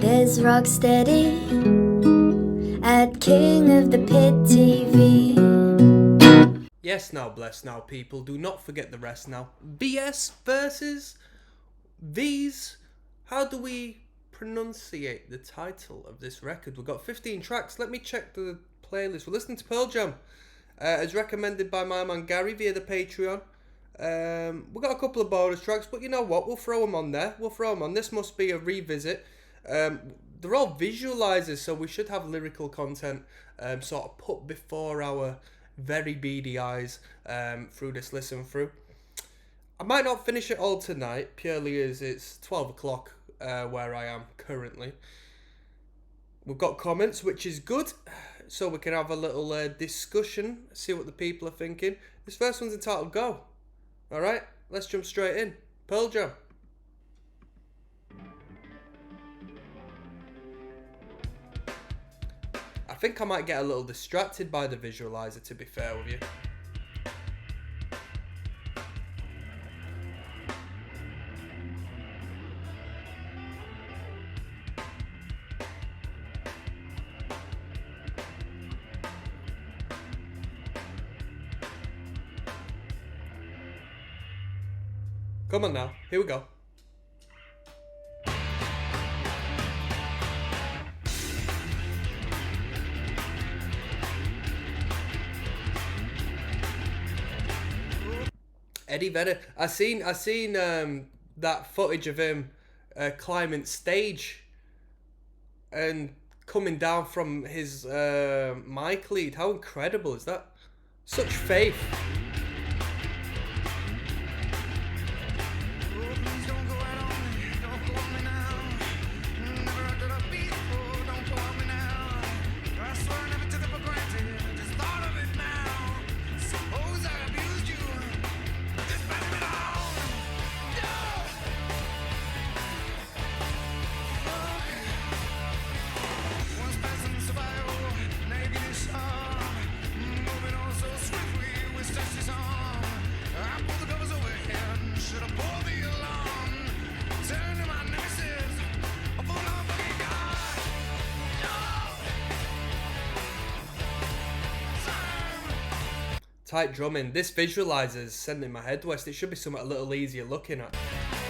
There's Rocksteady at King of the Pit TV. Yes, now, bless now, people. Do not forget the rest now. VS versus V's. How do we pronunciate the title of this record? We've got 15 tracks. Let me check the playlist. We're listening to Pearl Jam, as recommended by my man Gary via the Patreon. We've got a couple of bonus tracks, but you know what? We'll throw them on there. This must be a revisit. They're all visualizers, so we should have lyrical content sort of put before our very beady eyes through this listen through. I might not finish it all tonight, purely as it's 12 o'clock where I am currently. We've got comments, which is good, so we can have a little discussion, see what the people are thinking. This first one's entitled Go. Alright, let's jump straight in. Pearl Jam. I think I might get a little distracted by the visualizer, to be fair with you. Come on now, here we go. Eddie Vedder. I seen that footage of him climbing stage and coming down from his mic lead. How incredible is that? Such faith. Tight drumming. This visualizer's sending my head west. It should be something a little easier looking at.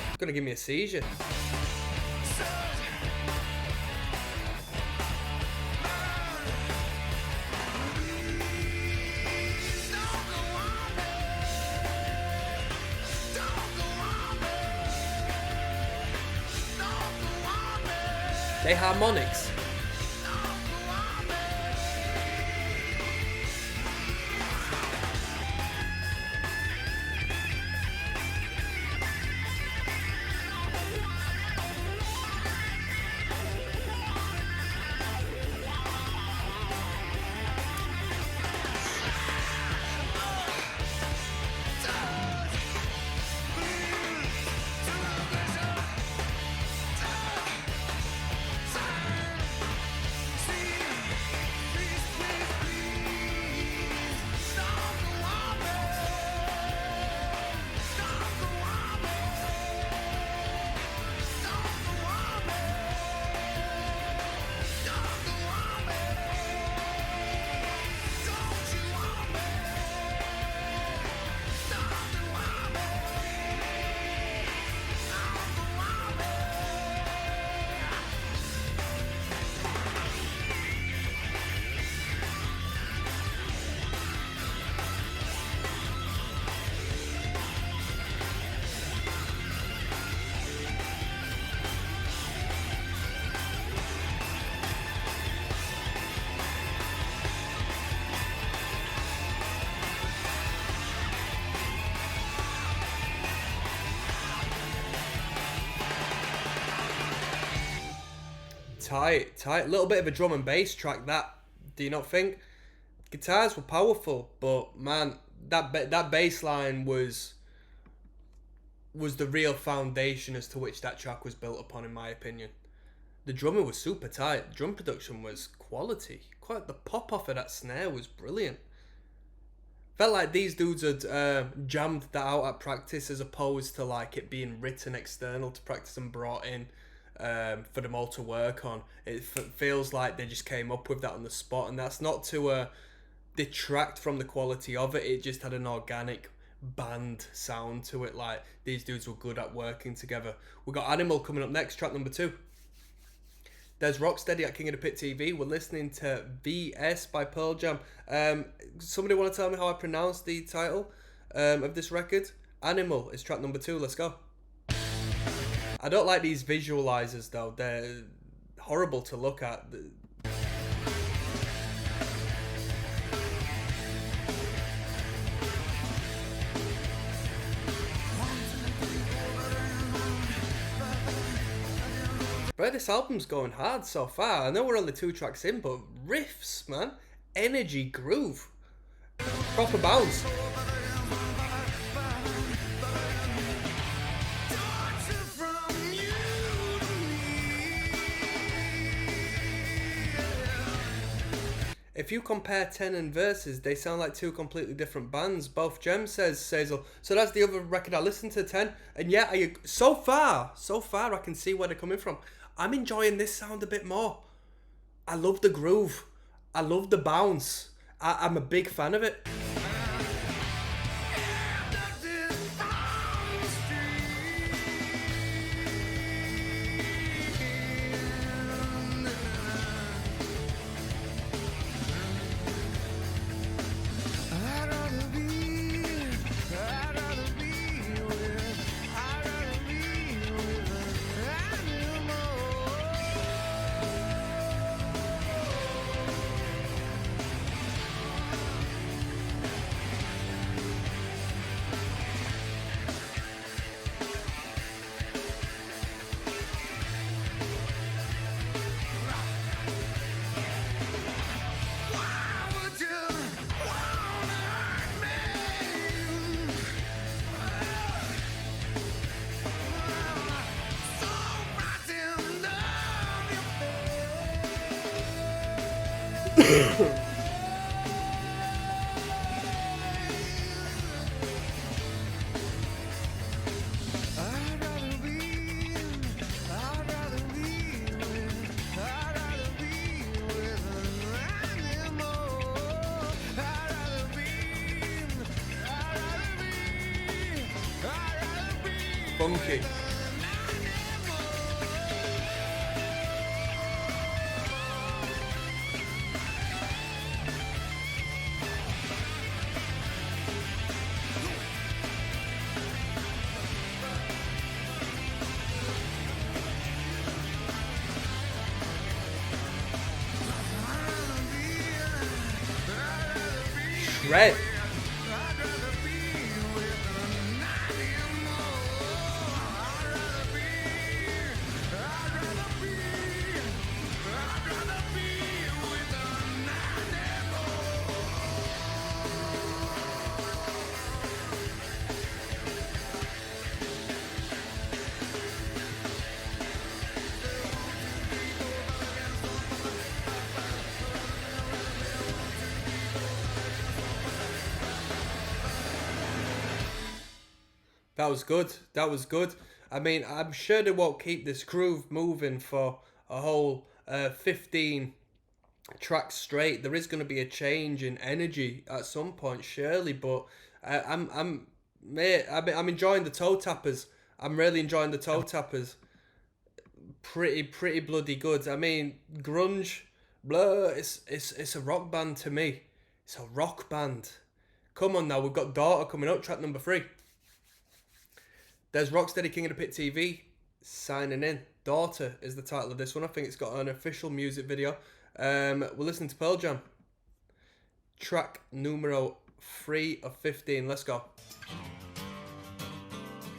It's gonna give me a seizure. They harmonics. Tight. Little bit of a drum and bass track, that. Do you not think? Guitars were powerful, but man, that bass line was the real foundation as to which that track was built upon, in my opinion. The drumming was super tight. Drum production was quality. Quite the pop off of that snare was brilliant. Felt like these dudes had jammed that out at practice as opposed to like it being written external to practice and brought in for them all to work on. It feels like they just came up with that on the spot, and that's not to detract from the quality of it. It just had an organic band sound to it. Like these dudes were good at working together. We got Animal coming up next, track number 2. There's Rocksteady at King of the Pit TV. We're listening to VS by Pearl Jam. Somebody want to tell me how I pronounce the title of this record? Animal is track number 2. Let's go. I don't like these visualizers though. They're horrible to look at. Bro, this album's going hard so far. I know we're only 2 tracks in, but riffs, man. Energy, groove. Proper bounce. If you compare 10 and Versus, they sound like 2 completely different bands. Both gems, says Sazel. So that's the other record I listened to, 10. And yeah, so far, I can see where they're coming from. I'm enjoying this sound a bit more. I love the groove. I love the bounce. I'm a big fan of it. Funky. Shred. That was good. That was good. I mean, I'm sure they won't keep this groove moving for a whole 15 tracks straight. There is going to be a change in energy at some point, surely. But I'm enjoying the toe tappers. I'm really enjoying the toe tappers. Pretty bloody good. I mean, grunge, blah. It's a rock band to me. It's a rock band. Come on now, we've got Daughter coming up, track number 3. There's Rocksteady King of the Pit TV signing in. Daughter is the title of this one. I think it's got an official music video. We're listening to Pearl Jam. Track numero 3 of 15. Let's go.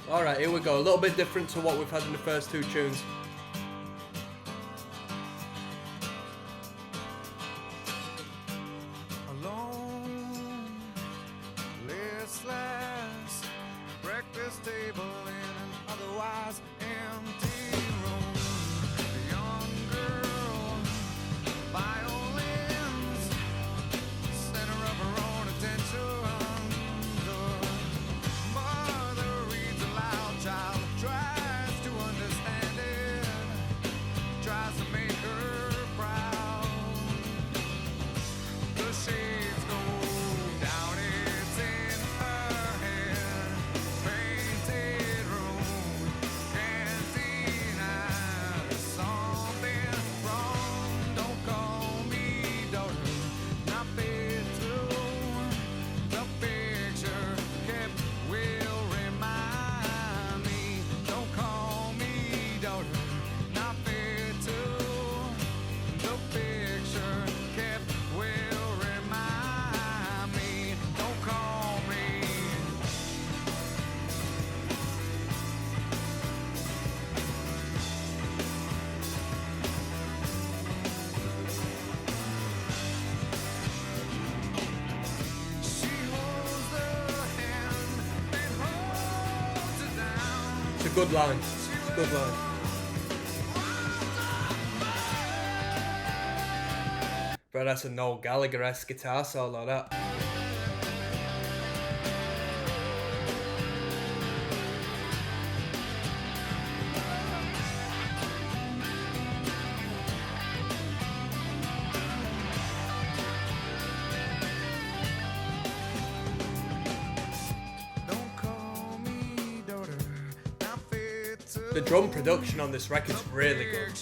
Alright, here we go. A little bit different to what we've had in the first 2 tunes. good line. It's a good line. Bro, that's a Noel Gallagher-esque guitar solo, that. The drum production on this record's really good.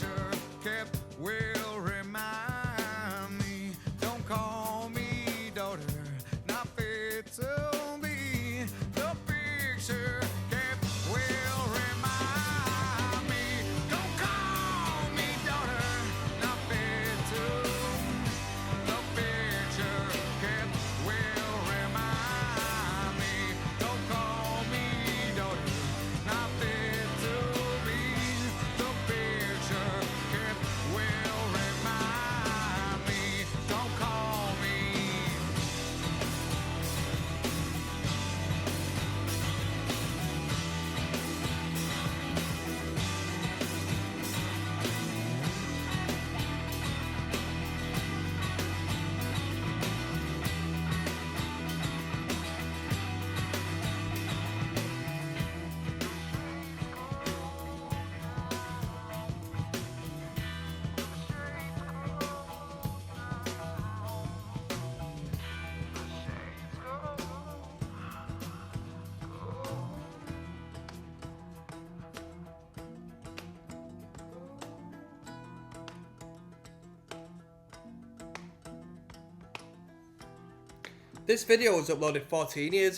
This video was uploaded 14 years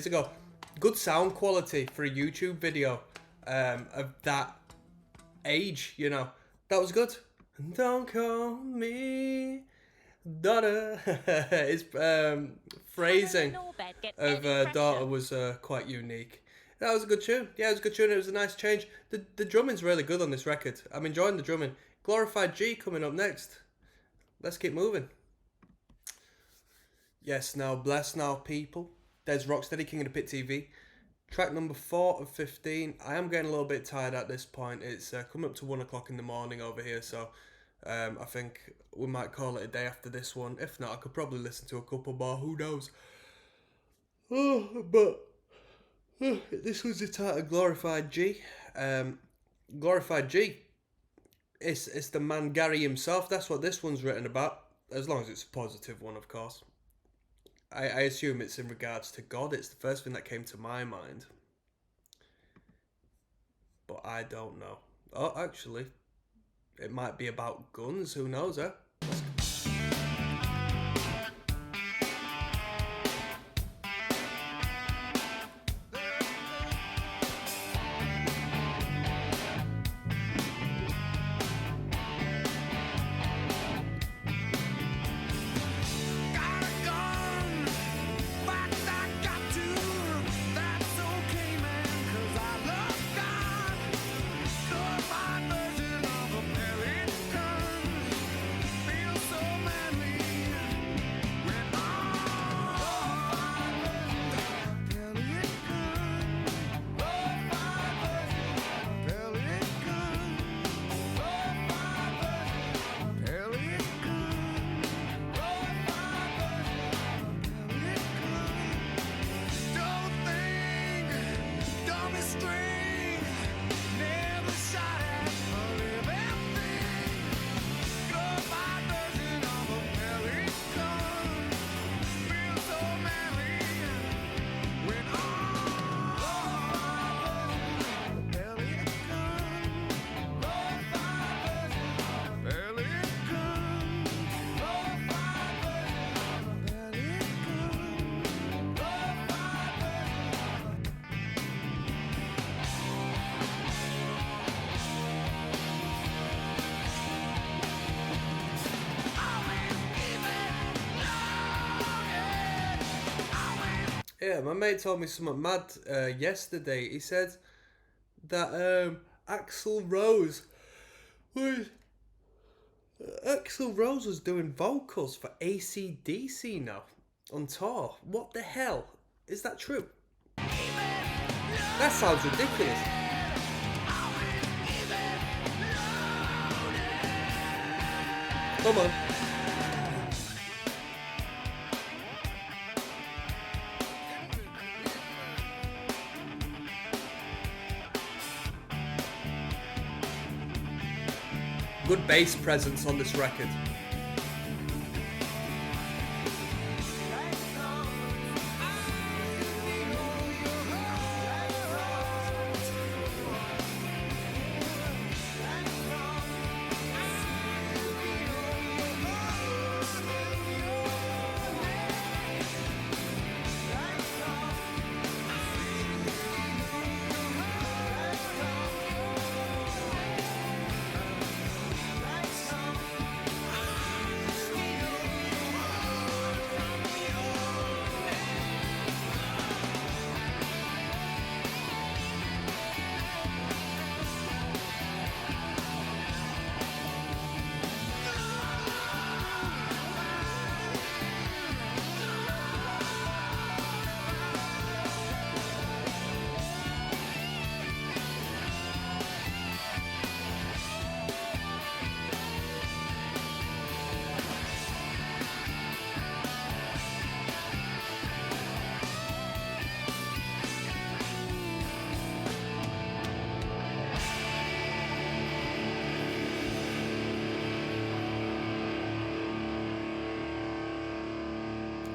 ago. Good sound quality for a YouTube video of that age, you know. That was good. Don't call me daughter. His phrasing of daughter was quite unique. That was a good tune. Yeah, it was a good tune. It was a nice change. The drumming's really good on this record. I'm enjoying the drumming. Glorified G coming up next. Let's keep moving. Yes, now, bless now, people. There's Rocksteady, King of the Pit TV. Track number 4 of 15. I am getting a little bit tired at this point. It's coming up to 1 o'clock in the morning over here, so I think we might call it a day after this one. If not, I could probably listen to a couple more. Who knows? This was the title, Glorified G. Glorified G. It's the man Gary himself. That's what this one's written about. As long as it's a positive one, of course. I assume it's in regards to God. It's the first thing that came to my mind. But I don't know. Oh, actually, it might be about guns. Who knows, eh? Yeah, my mate told me something mad yesterday. He said that Axl Rose was doing vocals for AC/DC now on tour. What the hell? Is that true? That sounds ridiculous. Come on. Good bass presence on this record.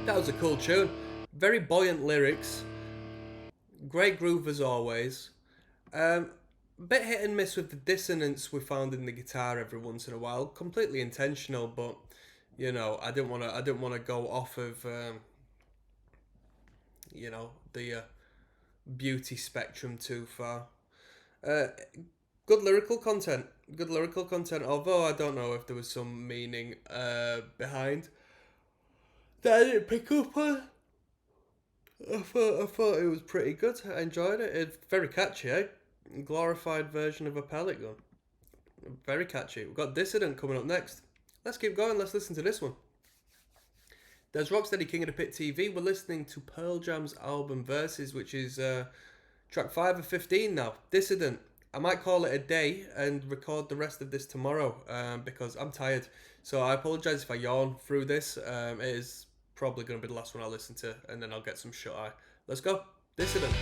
That was a cool tune. Very buoyant lyrics. Great groove as always. Bit hit and miss with the dissonance we found in the guitar every once in a while. Completely intentional, but you know, I didn't want to go off of you know, the beauty spectrum too far. Good lyrical content. Good lyrical content. Although I don't know if there was some meaning behind that I didn't pick up on. I thought it was pretty good. I enjoyed it. It's very catchy, eh? Glorified version of a pellet gun. Very catchy. We've got Dissident coming up next. Let's keep going. Let's listen to this one. There's Rocksteady King of the Pit TV. We're listening to Pearl Jam's album Versus, which is track 5 of 15 now. Dissident. I might call it a day and record the rest of this tomorrow because I'm tired. So I apologise if I yawn through this. It is probably going to be the last one I listen to, and then I'll get some shut eye. Let's go. Dissident.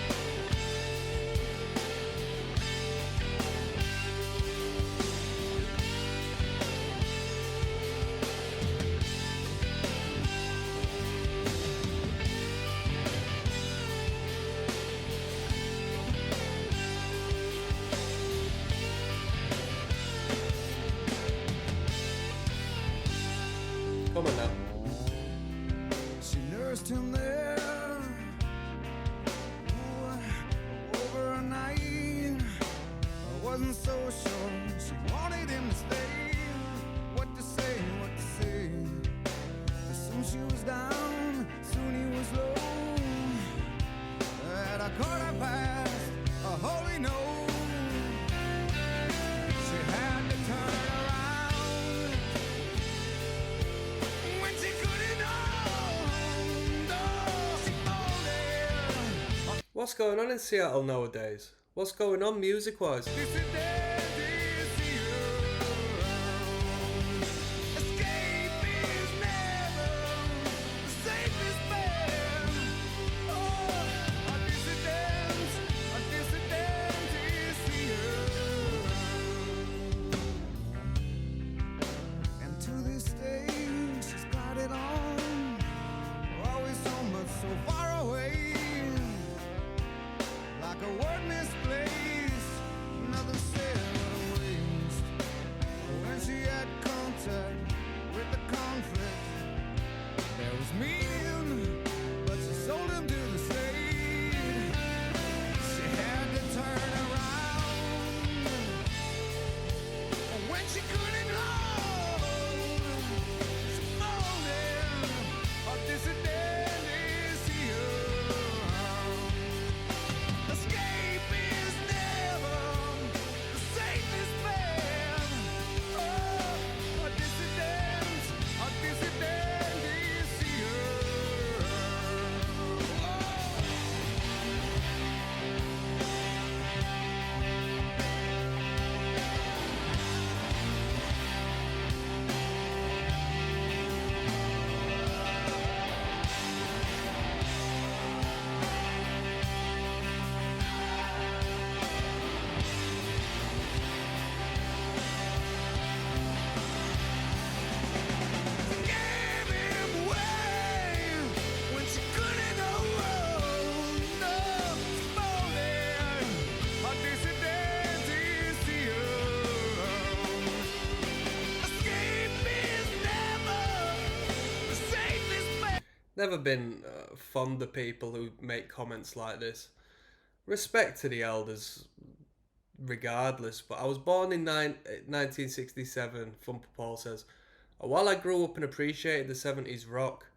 Come on now. She nursed him there over a night. I wasn't so sure she wanted him to stay. What to say, what to say. Soon she was down, soon he was low. At a quarter past, a holy no. She had to turn around when she couldn't hold. Oh, she folded. What's going on in Seattle nowadays? What's going on music-wise? This is this year. Escape is never the safest bet. Oh, a dissident is here. And to this day, she's got it on. Always home, but so far away. Like a word misplaced, nothing said but a waste. When she had contact with the conflict, there was meaning, but she sold him to the state. She had to turn around when she couldn't hold. She folded. A dissident is here. Escape is never the safest bet. Oh, a dissident is here. Never been fond of people who make comments like this. Respect to the elders, regardless. But I was born in 1967, Thumper Paul says. While I grew up and appreciated the 70s rock,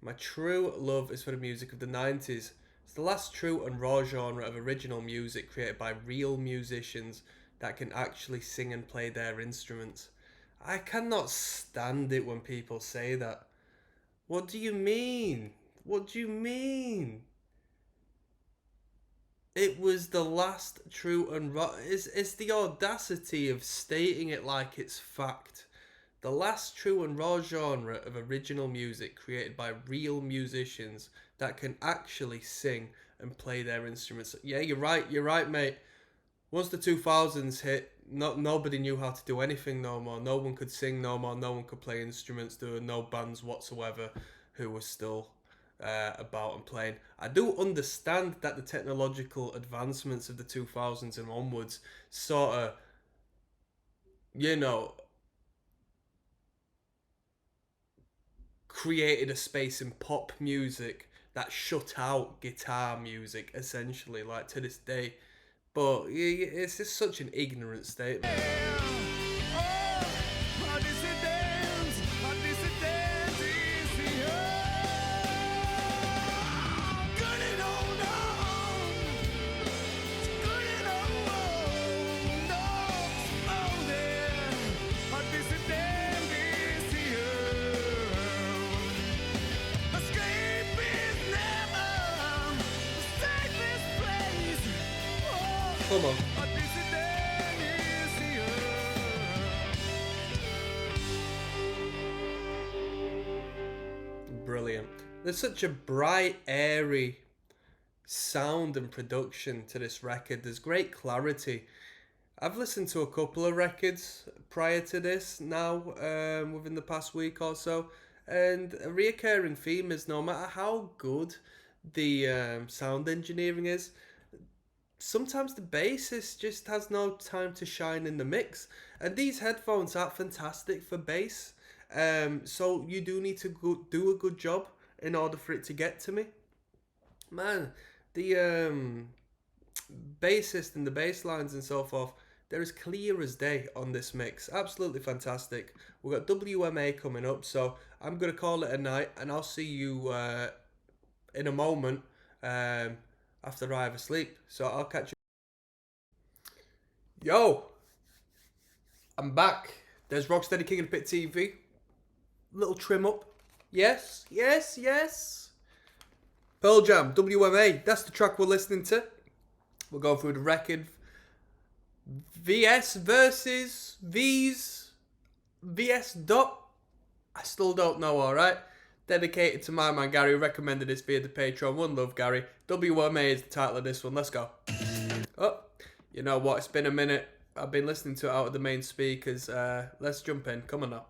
my true love is for the music of the 90s. It's the last true and raw genre of original music created by real musicians that can actually sing and play their instruments. I cannot stand it when people say that. What do you mean? What do you mean? It was the last true and raw. It's the audacity of stating it like it's fact. The last true and raw genre of original music created by real musicians that can actually sing and play their instruments. Yeah, you're right, mate. Once the 2000s hit, nobody knew how to do anything no more. No one could sing no more. No one could play instruments. There were no bands whatsoever who were still about and playing. I do understand that the technological advancements of the 2000s and onwards sort of, you know, created a space in pop music that shut out guitar music, essentially, like to this day. But it's just such an ignorant statement. Come on. Brilliant. There's such a bright, airy sound and production to this record. There's great clarity. I've listened to a couple of records prior to this now, within the past week or so, and a reoccurring theme is no matter how good the sound engineering is, sometimes the bassist just has no time to shine in the mix. And these headphones are fantastic for bass. So you do need to do a good job in order for it to get to me. Man, the bassist and the bass lines and so forth, they're as clear as day on this mix. Absolutely fantastic. We've got WMA coming up, so I'm going to call it a night, and I'll see you in a moment. After I have a sleep. So I'll catch you. Yo! I'm back. There's Rocksteady King of the Pit TV. Little trim up. Yes. Pearl Jam, WMA. That's the track we're listening to. We'll go through the record. VS versus V's. VS dot. I still don't know, alright? Dedicated to my man Gary, who recommended this via the Patreon. One love, Gary. WMA is the title of this one. Let's go. Oh, you know what? It's been a minute. I've been listening to it out of the main speakers. Let's jump in. Come on now.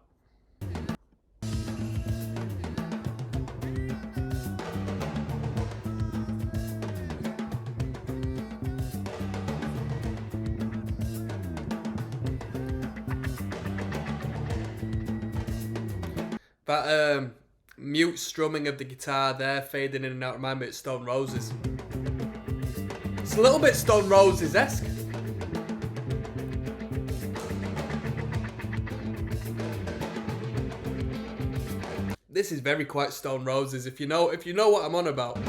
That mute strumming of the guitar there, fading in and out, remind me of Stone Roses. It's a little bit Stone Roses-esque. This is very quite Stone Roses, if you know what I'm on about.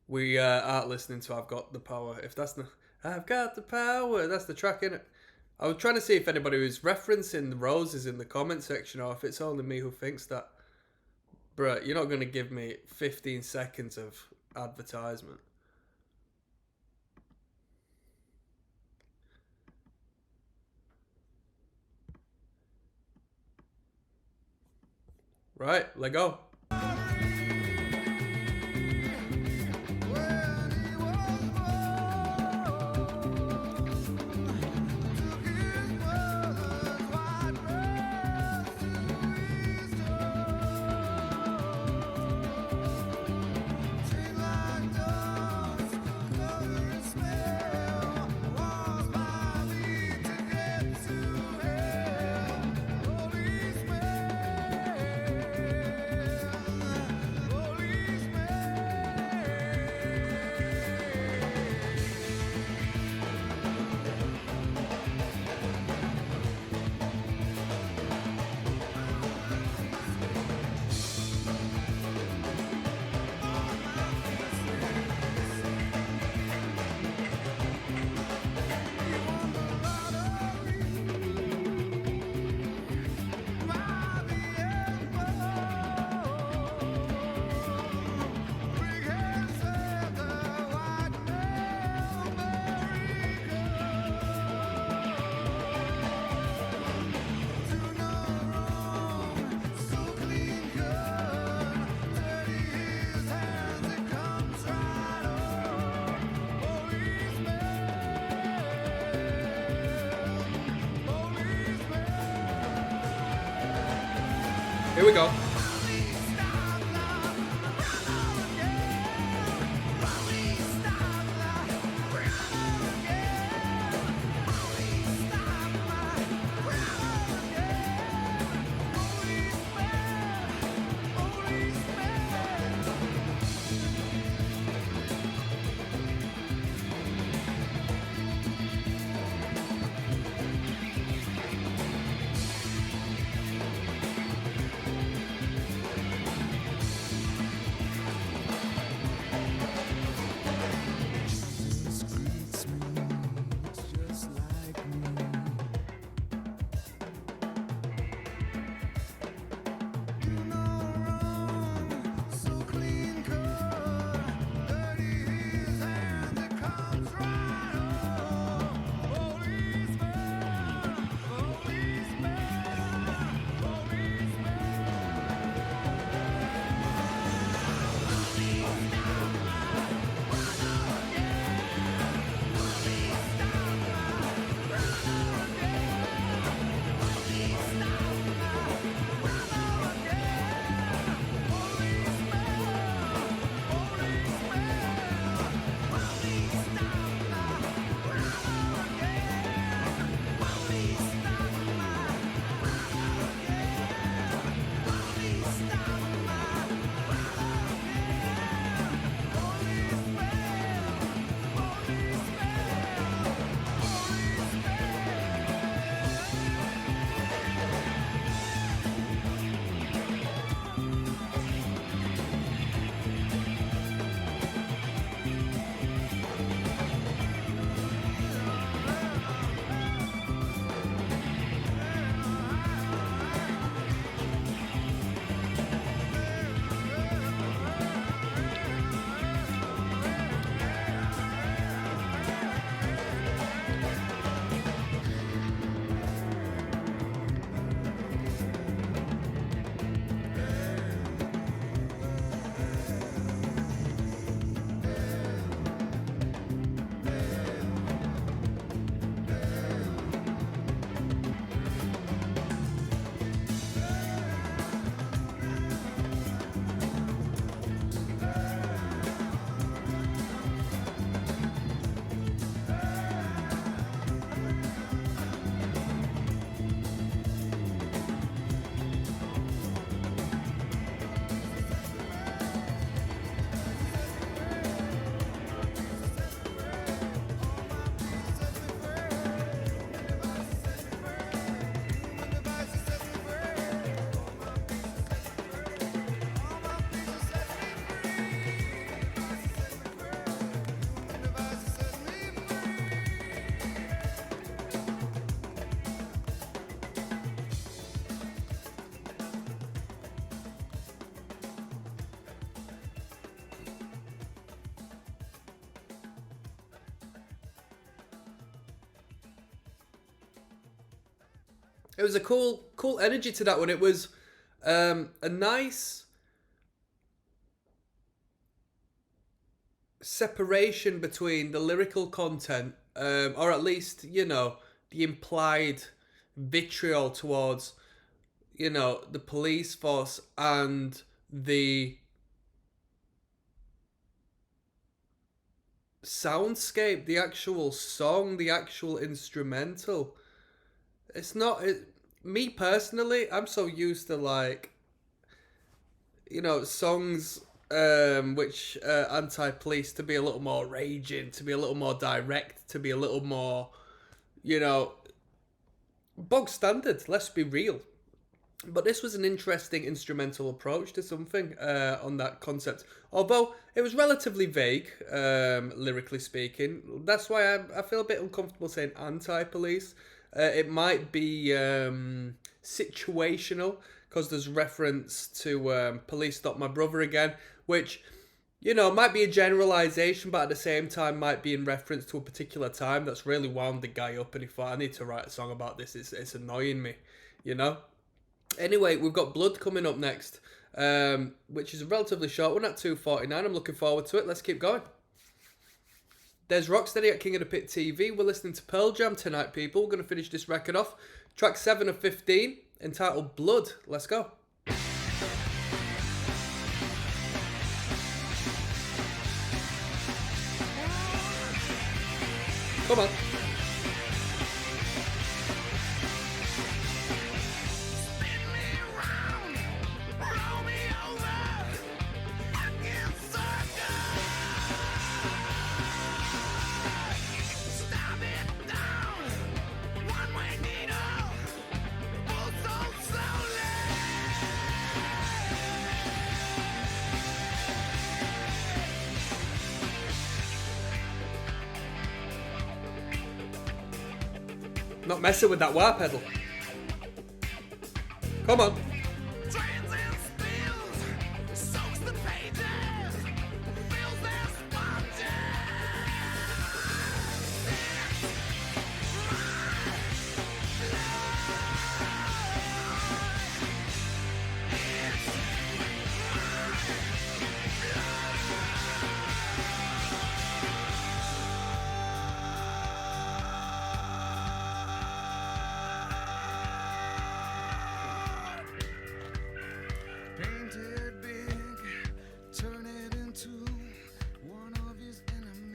We aren't listening to I've Got the Power. If that's not I've Got the Power, that's the track, innit? I was trying to see if anybody was referencing the Roses in the comment section, or if it's only me who thinks that. Bruh, you're not going to give me 15 seconds of advertisement. Right, let go. we go. It was a cool energy to that one. It was a nice separation between the lyrical content, or at least, you know, the implied vitriol towards, you know, the police force, and the soundscape, the actual song, the actual instrumental. It's not me personally. I'm so used to, like, you know, songs which anti-police to be a little more raging, to be a little more direct, to be a little more, you know, bog standard. Let's be real. But this was an interesting instrumental approach to something on that concept. Although it was relatively vague, lyrically speaking. That's why I feel a bit uncomfortable saying anti-police. It might be situational, because there's reference to Police Stop My Brother Again, which, you know, might be a generalization, but at the same time might be in reference to a particular time that's really wound the guy up, and he thought, I need to write a song about this, it's annoying me, you know? Anyway, we've got Blood coming up next, which is a relatively short one at 2:49. I'm looking forward to it. Let's keep going. There's Rocksteady at King of the Pit TV. We're listening to Pearl Jam tonight, people. We're going to finish this record off. Track 7 of 15, entitled Blood. Let's go. Come on. Not messing with that wah pedal. Come on. Painted big, turn it into one of his enemies.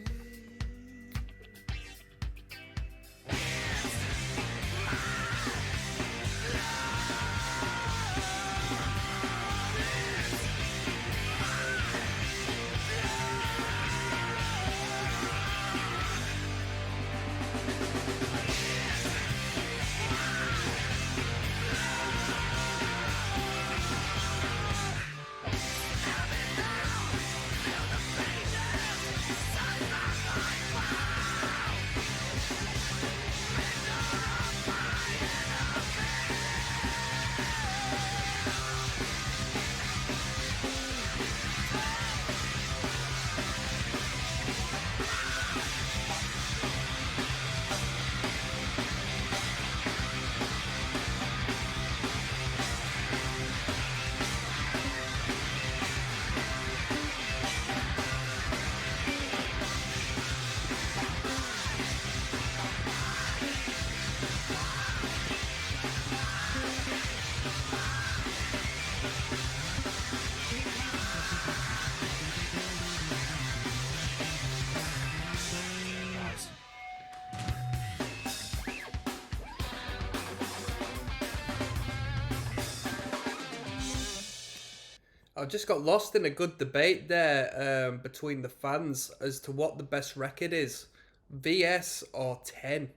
I just got lost in a good debate there between the fans as to what the best record is, VS or 10.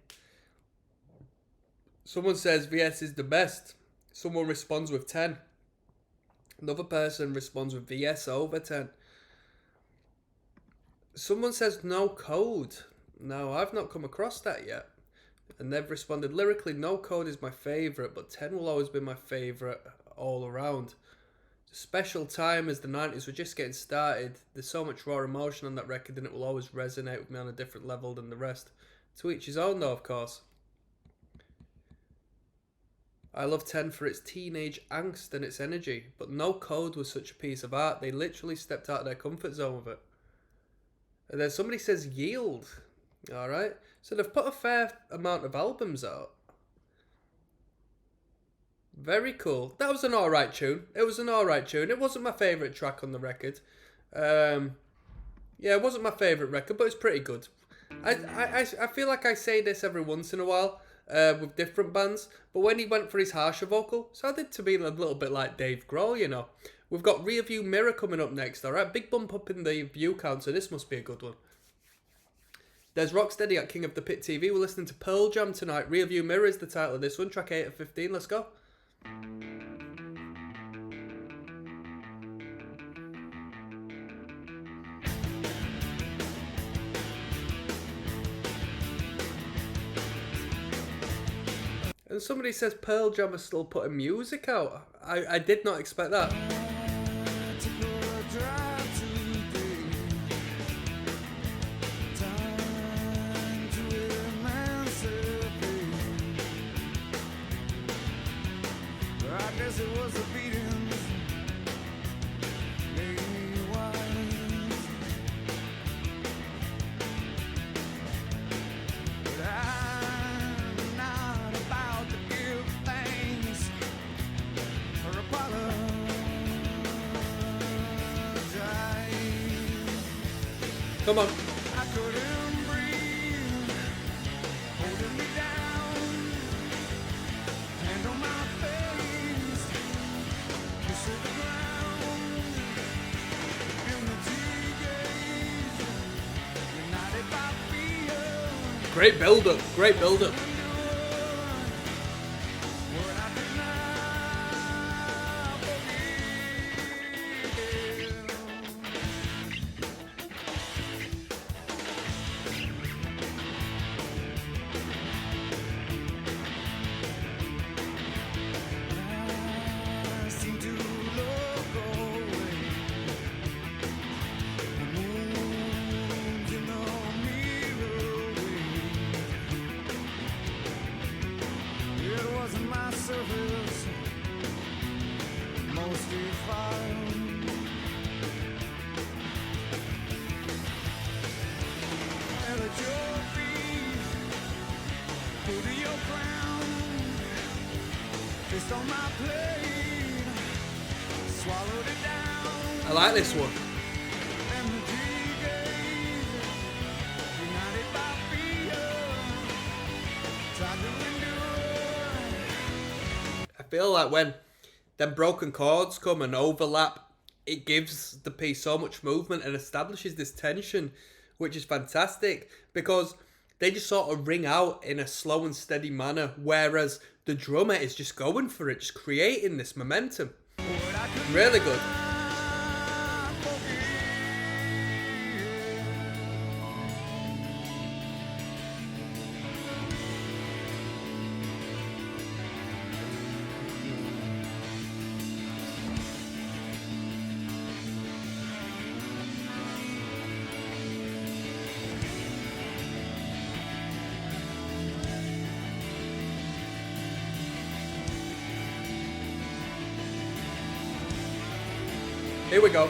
Someone says VS is the best. Someone responds with 10. Another person responds with VS over 10. Someone says no code. No, I've not come across that yet. And they've responded lyrically, no code is my favourite, but 10 will always be my favourite all around. Special time as the 90s were just getting started. There's so much raw emotion on that record and it will always resonate with me on a different level than the rest. To each his own though, of course. I love 10 for its teenage angst and its energy, but no code was such a piece of art. They literally stepped out of their comfort zone with it. And then somebody says Yield. Alright, so they've put a fair amount of albums out. Very cool. That was an alright tune. It was an alright tune. It wasn't my favourite track on the record. Yeah, it wasn't my favourite record, but it's pretty good. I feel like I say this every once in a while with different bands, but when he went for his harsher vocal, sounded to me a little bit like Dave Grohl, you know. We've got Rearview Mirror coming up next, alright? Big bump up in the view count, so this must be a good one. There's Rocksteady at King of the Pit TV. We're listening to Pearl Jam tonight. Rearview Mirror is the title of this one, track 8 of 15. Let's go. And somebody says Pearl Jam is still putting music out. I did not expect that. Come on. I couldn't breathe Great build-up, great build-up. I like this one. I feel like when them broken chords come and overlap, it gives the piece so much movement and establishes this tension, which is fantastic because they just sort of ring out in a slow and steady manner, whereas the drummer is just going for it, just creating this momentum. Really good. Here we go.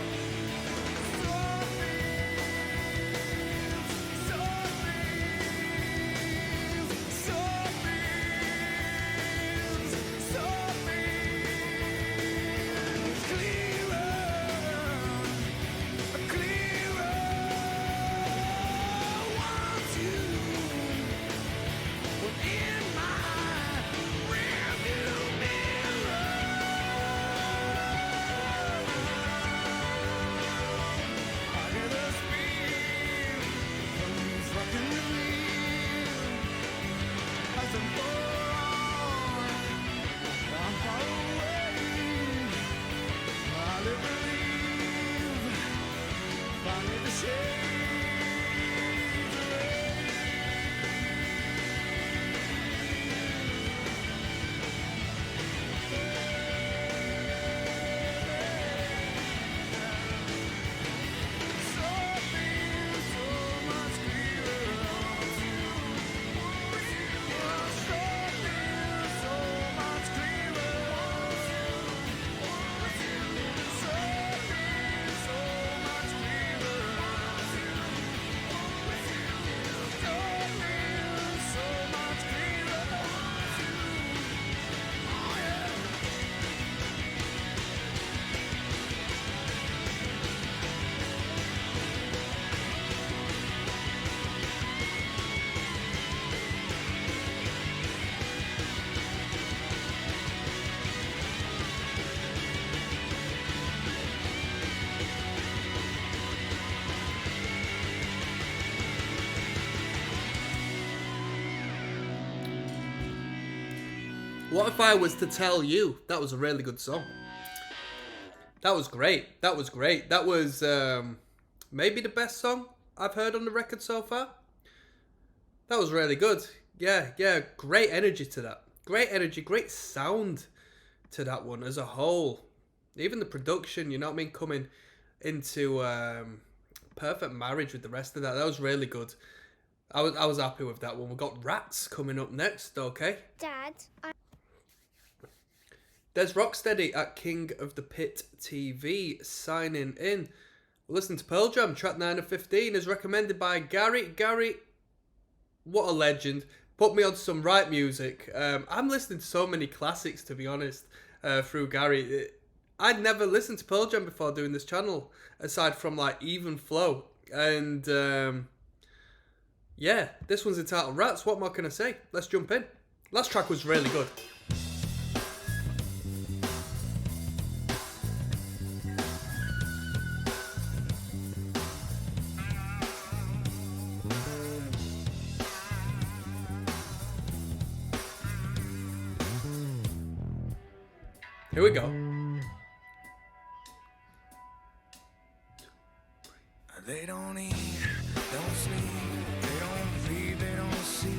What if I was to tell you that was a really good song? That was great. That was great. That was maybe the best song I've heard on the record so far. That was really good. Yeah. Great energy to that. Great energy, great sound to that one as a whole. Even the production, you know what I mean, coming into perfect marriage with the rest of that. That was really good. I was happy with that one. We've got Rats coming up next, okay? Dad, There's Rocksteady at King of the Pit TV signing in. Listen to Pearl Jam, track 9 of 15, is recommended by Gary. Gary, what a legend. Put me on some right music. I'm listening to so many classics, to be honest, through Gary. I'd never listened to Pearl Jam before doing this channel, aside from like Even Flow. And yeah, this one's entitled Rats. What more can I say? Let's jump in. Last track was really good. Here we go. They don't eat, don't sleep, they don't feed, they don't see.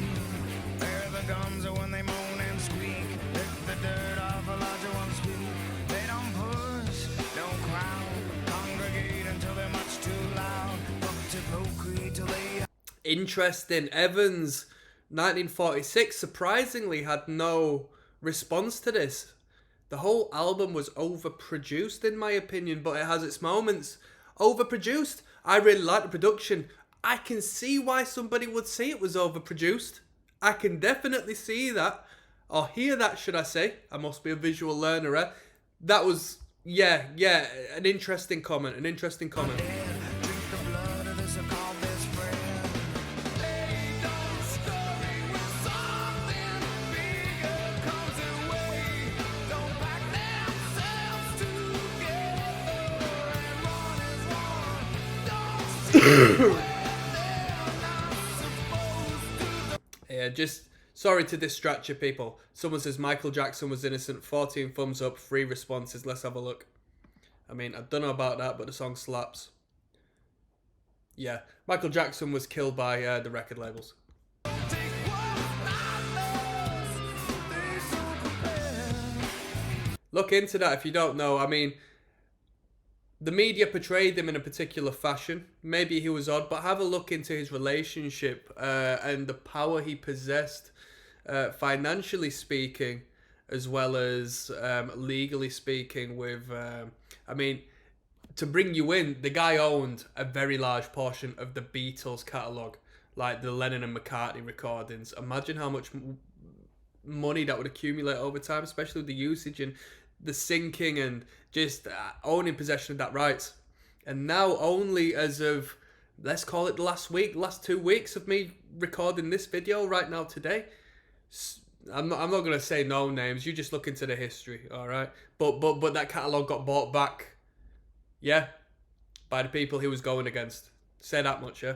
They're the guns when they moan and squeak. Lick the dirt off a larger one's feet. They don't push, don't crowd, congregate until they're much too loud. Look to procreate till they... Interesting. Evans, 1946, surprisingly had no response to this. The whole album was overproduced in my opinion, but it has its moments. Overproduced. I really like the production. I can see why somebody would say it was overproduced. I can definitely see that. Or hear that, should I say. I must be a visual learner. That was, yeah, an interesting comment. Drink the blood of this called best friend. They don't scurry when something bigger comes their way. Don't pack themselves together and run as one. Don't see where they're not supposed to. Yeah, just sorry to distract you people. Someone says Michael Jackson was innocent. 14 thumbs up, 3 responses. Let's have a look. I mean, I don't know about that, but the song slaps. Yeah, Michael Jackson was killed by the record labels. Look into that if you don't know. I mean, the media portrayed him in a particular fashion. Maybe he was odd, but have a look into his relationship and the power he possessed, financially speaking, as well as legally speaking with... I mean, to bring you in, the guy owned a very large portion of the Beatles catalogue, like the Lennon and McCartney recordings. Imagine how much money that would accumulate over time, especially with the usage and the syncing and just owning possession of that rights. And now only as of, let's call it the last 2 weeks of me recording this video right now today, I'm not going to say no names. You just look into the history, all right? But that catalogue got bought back, yeah, by the people he was going against. Say that much, yeah?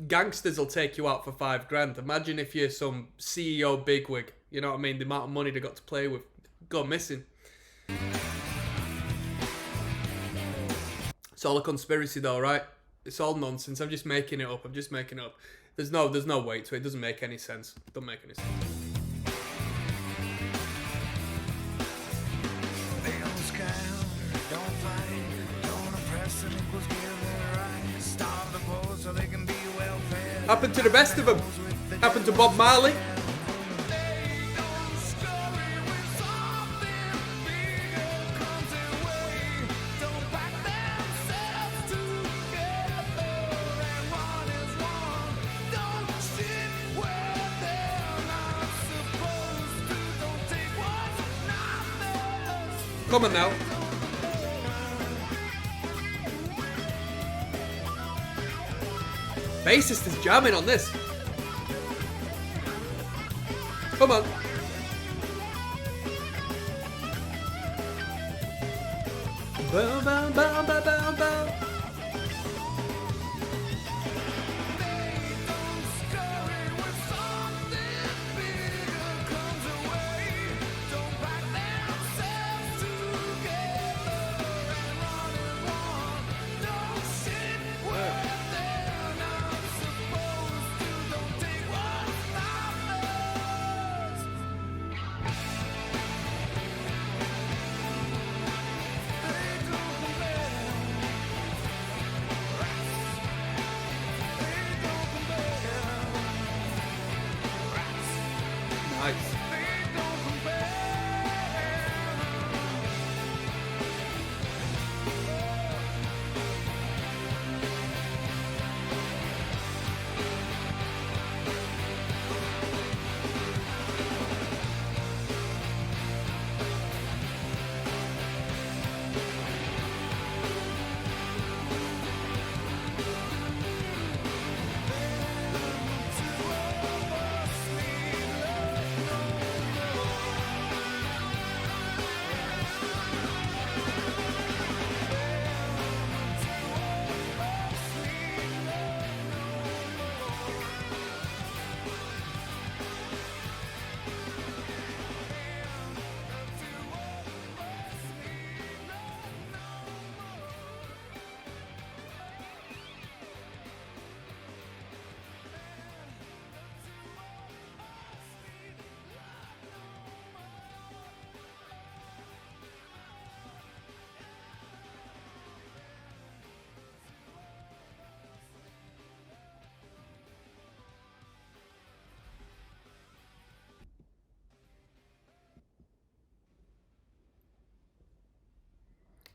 Gangsters will take you out for $5,000. Imagine if you're some CEO bigwig. You know what I mean? The amount of money they got to play with. Go missing. It's all a conspiracy though, right? It's all nonsense. I'm just making it up. There's no weight to it. It doesn't make any sense. It doesn't make any sense. They don't scam, don't fight, don't oppress and equals give their rights. Starve the poor so they can be well fed. Happened to the best of them. Happened to Bob Marley. They don't scurry when something bigger comes their way. Don't pack themselves together and run as one. Don't sit where they're not supposed to. Don't take what's not theirs. Come on now. Bassist is jamming on this. Come on. Bow, bow, bow, bow, bow, bow.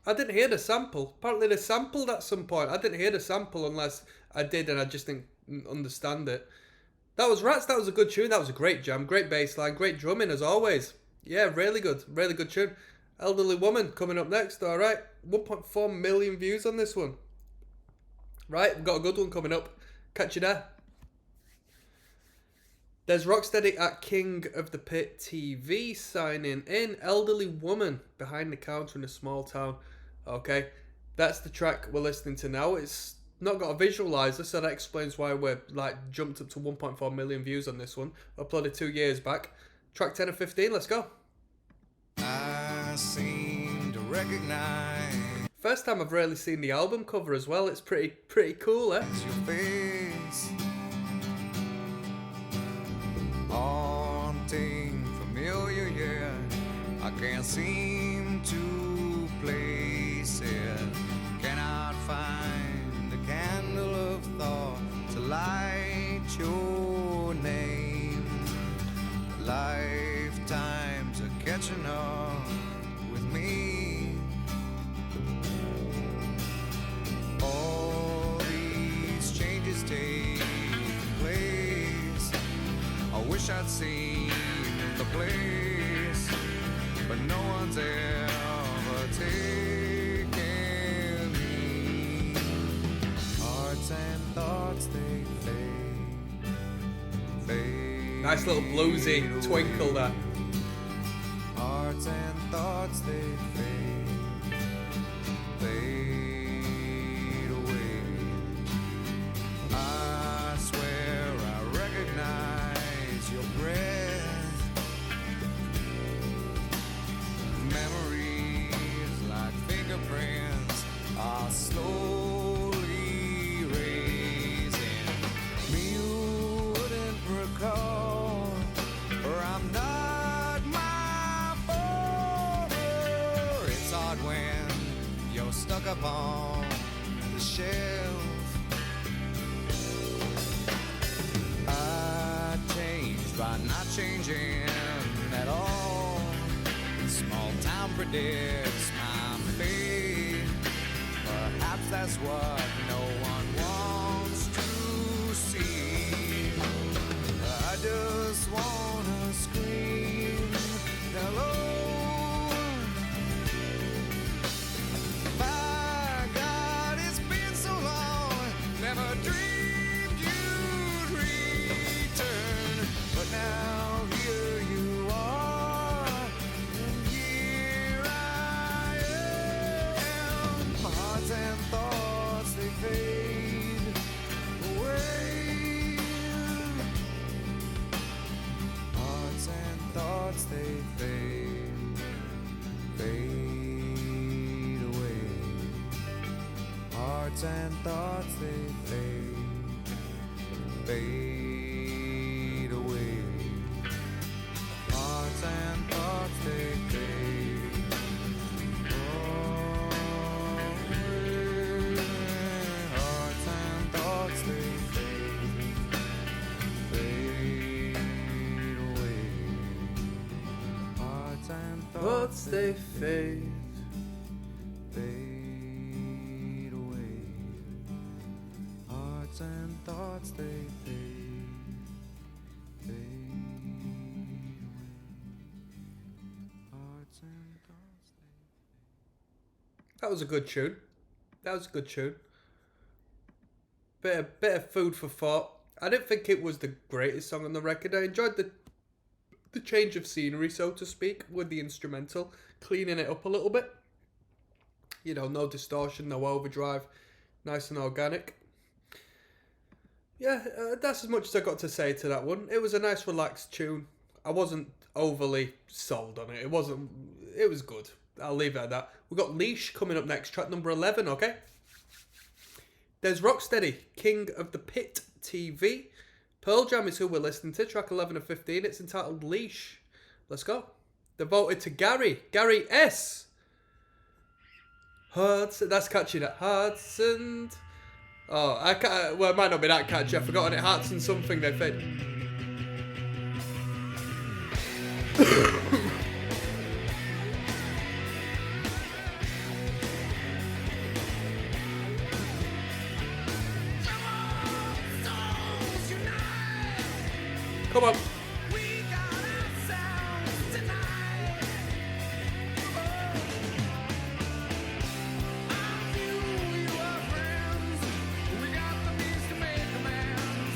I didn't hear the sample. Apparently they sampled at some point. I didn't hear the sample unless I did and I just didn't understand it. That was Rats. That was a good tune. That was a great jam. Great bass line. Great drumming as always. Yeah, really good. Really good tune. Elderly Woman coming up next. All right. 1.4 million views on this one. Right. We've got a good one coming up. Catch you there. There's Rocksteady at King of the Pit TV signing in. Elderly Woman behind the counter in a small town. Okay. That's the track we're listening to now. It's not got a visualizer, so that explains why we're like jumped up to 1.4 million views on this one. Uploaded 2 years back. Track 10 and 15, let's go. I seem to recognize First time I've really seen the album cover as well. It's pretty cool, eh? your face, haunting, familiar, yeah. I can't seem to place it. Cannot find a candle of thought to light your name. Lifetimes are catching up with me. All these changes take place. I wish I'd seen the place, but no one's ever taken me. Hearts and thoughts, they fade. Nice little bluesy twinkle there. Hearts and thoughts, they fade away. I swear I recognize your breath. Memories like fingerprints are slowly erasing. Me you wouldn't recall, or I'm not my father. It's hard when you're stuck up on the shelf. I changed by not changing at all. Small town predicts my fate. Perhaps that's what no one wants to see. I just wanna scream hello. My God, it's been so long. Never dreamed you'd return, but now here you are, and here I am. My hearts and thoughts, they fade away. Hearts and thoughts, they fade away. Hearts and thoughts, they fade away. Hearts and thoughts, they fade away. Hearts and thoughts, they fade away. Hearts and Thoughts they fade. fade away. Hearts and thoughts, they fade away. Hearts and thoughts, That was a good tune. That was a good tune. Bit of food for thought. I didn't think it was the greatest song on the record. I enjoyed the change of scenery, so to speak, with the instrumental, cleaning it up a little bit. You know, no distortion, no overdrive, nice and organic. Yeah, that's as much as I got to say to that one. It was a nice, relaxed tune. I wasn't overly sold on it. It was good. I'll leave it at that. We've got Leash coming up next, track number 11, okay? There's Rocksteady, King of the Pit TV. Pearl Jam is who we're listening to, track 11 and 15. It's entitled Leash. Let's go. Devoted to Gary S. Hearts, that's catchy, that. Hearts and... Oh, I can't, well, it might not be that catchy. I've forgotten it. Hearts and something, they fade. Come on. We got ourselves tonight. I knew you were friends. We got the means to make amends.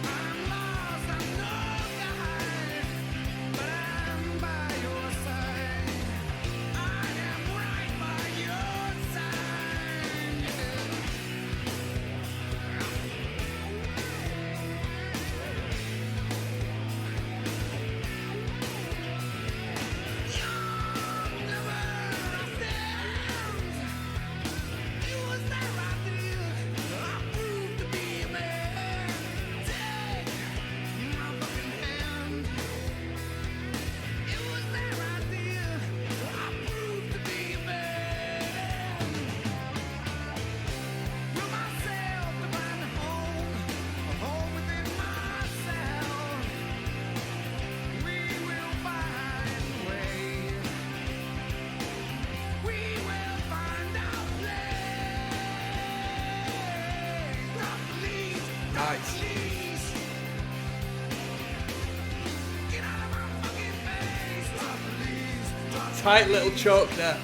I'm lost, I'm no guide, but I'm by your side. I am right by your side. Nice. Tight little choke there.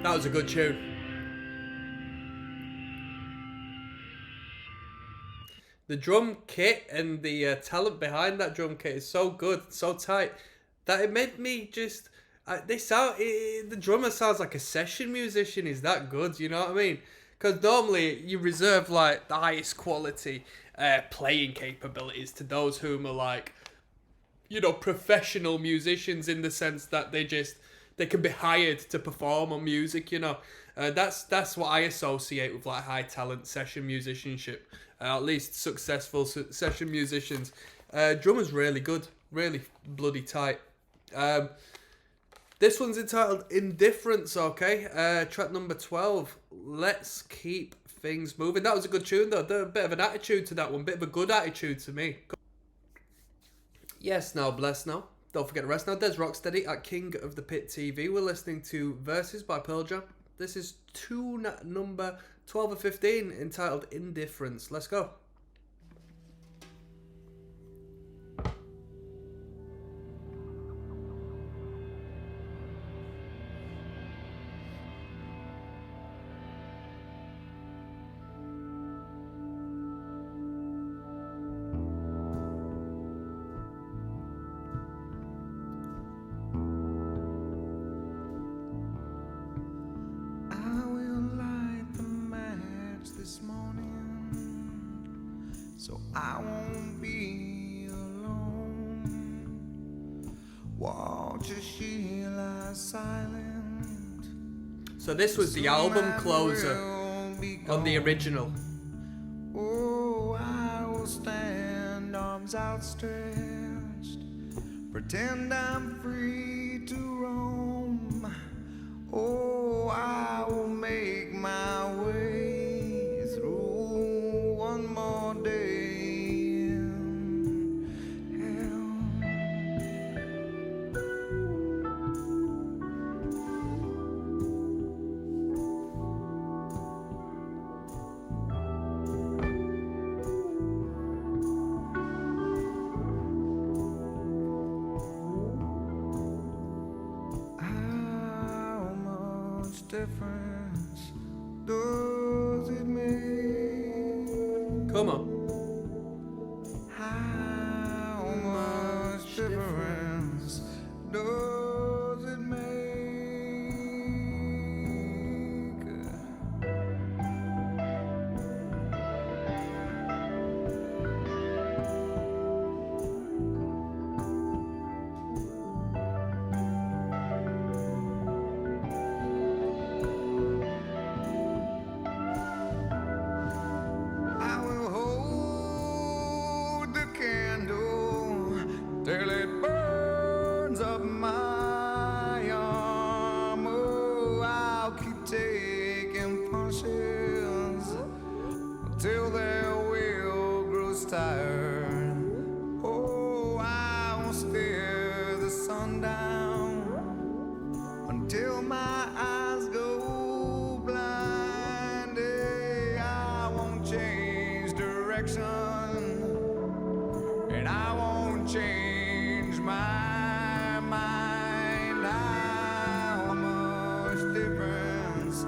That was a good tune. The drum kit and the talent behind that drum kit is so good, so tight, that it made me just... the drummer sounds like a session musician. Is that good? You know what I mean? Because normally you reserve like the highest quality playing capabilities to those whom are like, you know, professional musicians in the sense that they can be hired to perform on music, you know. That's what I associate with like high talent session musicianship. At least successful session musicians. Drummer's really good, really bloody tight. This one's entitled Indifference, okay? Track number 12. Let's keep things moving. That was a good tune though. A bit of an attitude to that one, bit of a good attitude to me. Yes, now bless now. Don't forget to rest now. Des Rocksteady at King of the Pit TV. We're listening to Verses by Pearl Jam. This is tune number 12 or 15 entitled Indifference. Let's go. I will light the match this morning, so I won't be alone. Watch as she lies silent. So this was the album closer on the original. Oh, I will stand arms outstretched, pretend I'm free to roam. Oh, I will make my way through one more day in hell. difference does it make? Come on. How much difference does it make? I will hold the candle till it burns up my arm. Oh, I'll keep taking punches till their will grows tired. Oh, I won't stare the sun down until my eyes go blind. I won't change direction, and I won't change my mind. How much difference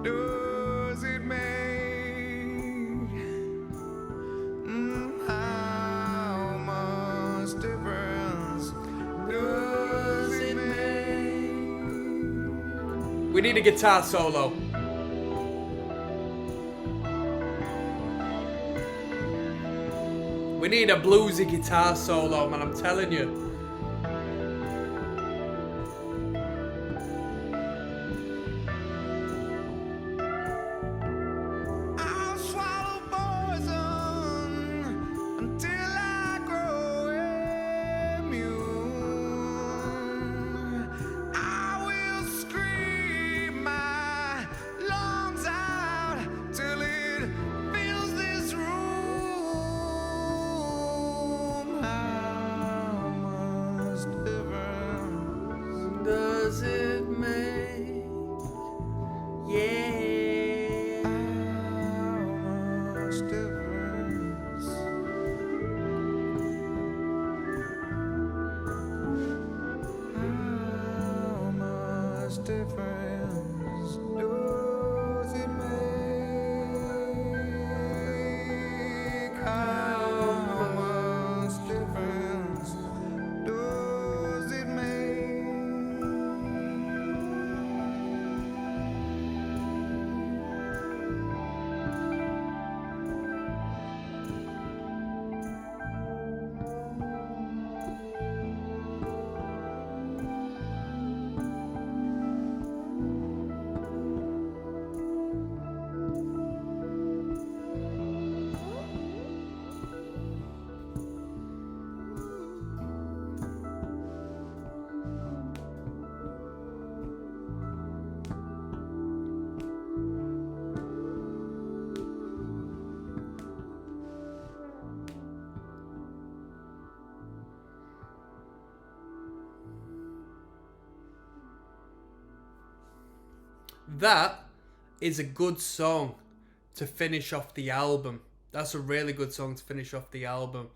does it make? How much difference does it make? We need a guitar solo. We need a bluesy guitar solo, man, I'm telling you. I'll swallow poison until I grow immune. I will scream my lungs out till it fills this room. How much difference Does it make? Yeah. How much difference? How much difference does it make? How much difference does it make? That is a good song to finish off the album. That's a really good song to finish off the album.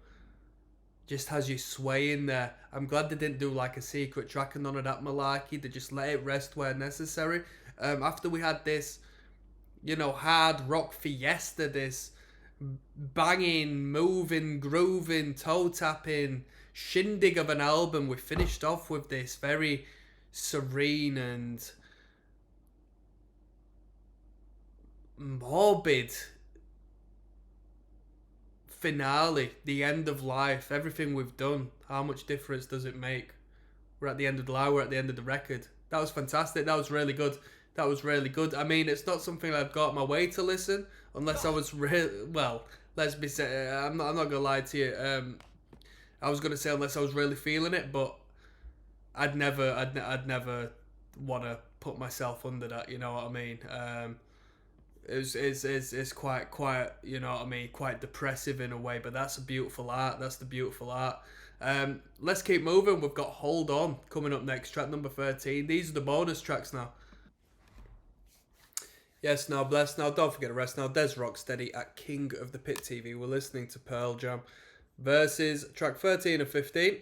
Just has you swaying there. I'm glad they didn't do like a secret track and none of that malarkey. They just let it rest where necessary. After we had this, hard rock fiesta, this banging, moving, grooving, toe tapping shindig of an album, we finished off with this very serene and morbid finale, the end of life, everything we've done. How much difference does it make? We're at the end of the line, we're at the end of the record. That was fantastic. That was really good. That was really good. I mean, it's not something I've got my way to listen unless I was let's be I'm not gonna lie to you. I was gonna say unless I was really feeling it, but I'd never want to put myself under that. You know what I mean? It's quite quite depressive in a way, but that's a beautiful art. That's the beautiful art. Let's keep moving. We've got Hold On coming up next, track number 13. These are the bonus tracks now. Yes, now bless. Now don't forget the rest. Now Des Rocksteady at King of the Pit TV. We're listening to Pearl Jam versus track 13 and 15.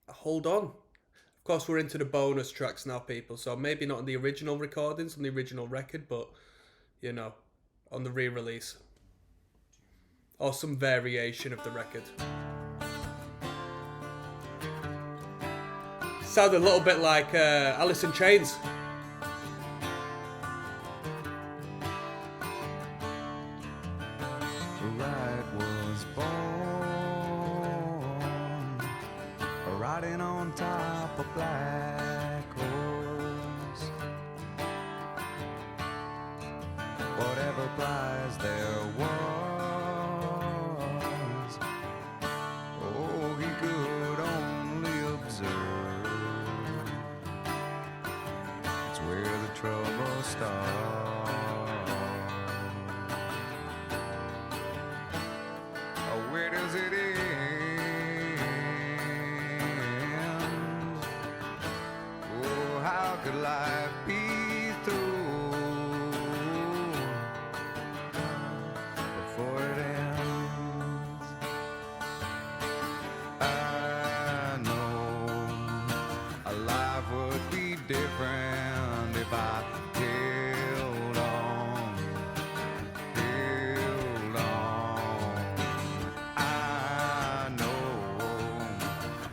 Hold On. Of course, we're into the bonus tracks now, people, so maybe not on the original recordings, on the original record, but, you know, on the re-release. Or some variation of the record. Sounded a little bit like Alice in Chains. Right was born, riding on top of black horse. Whatever prize there was, oh, he could only observe. It's where the trouble starts. Where does it end? Oh, how could life be through before it ends? I know a life would be different if I held on, held on. I know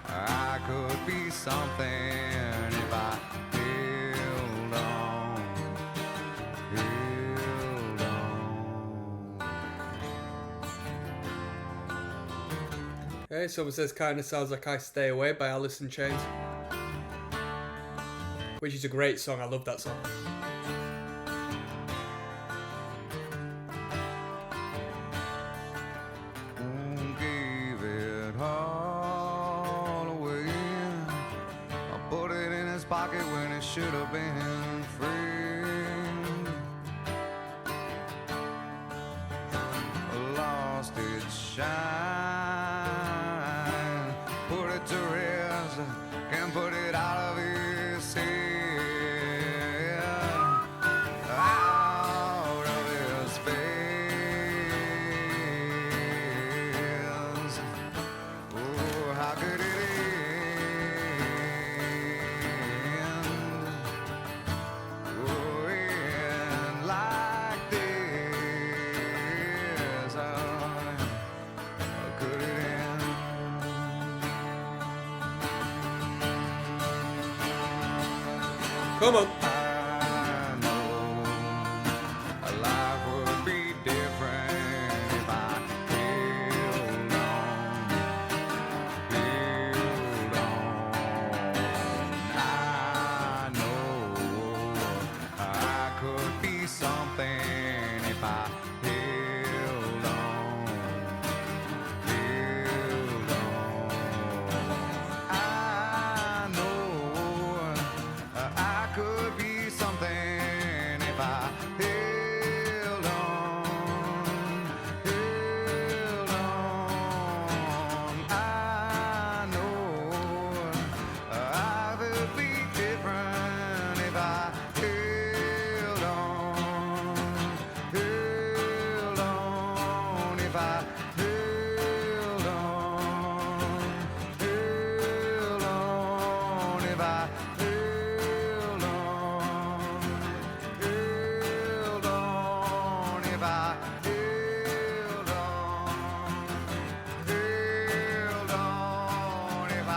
I could be something if I held on, held on. Okay, someone says kind of sounds like I Stay Away by Alice in Chains. Which is a great song, I love that song. Gave it all away. I put it in his pocket when it should have been free. Lost its shine, put it to rest, can't put it out of his head, out of his face. Oh, how could it end? Oh, end like this. How could it end? Come on. I know a life would be different if I held on, held on. I know I could be something if I held on, held on. I know I could be something if I held on, held on. I know I would be different if I held on, held on. If I held on, held on. If I held on, held on. If I held on, held on. If I held on, held on. If I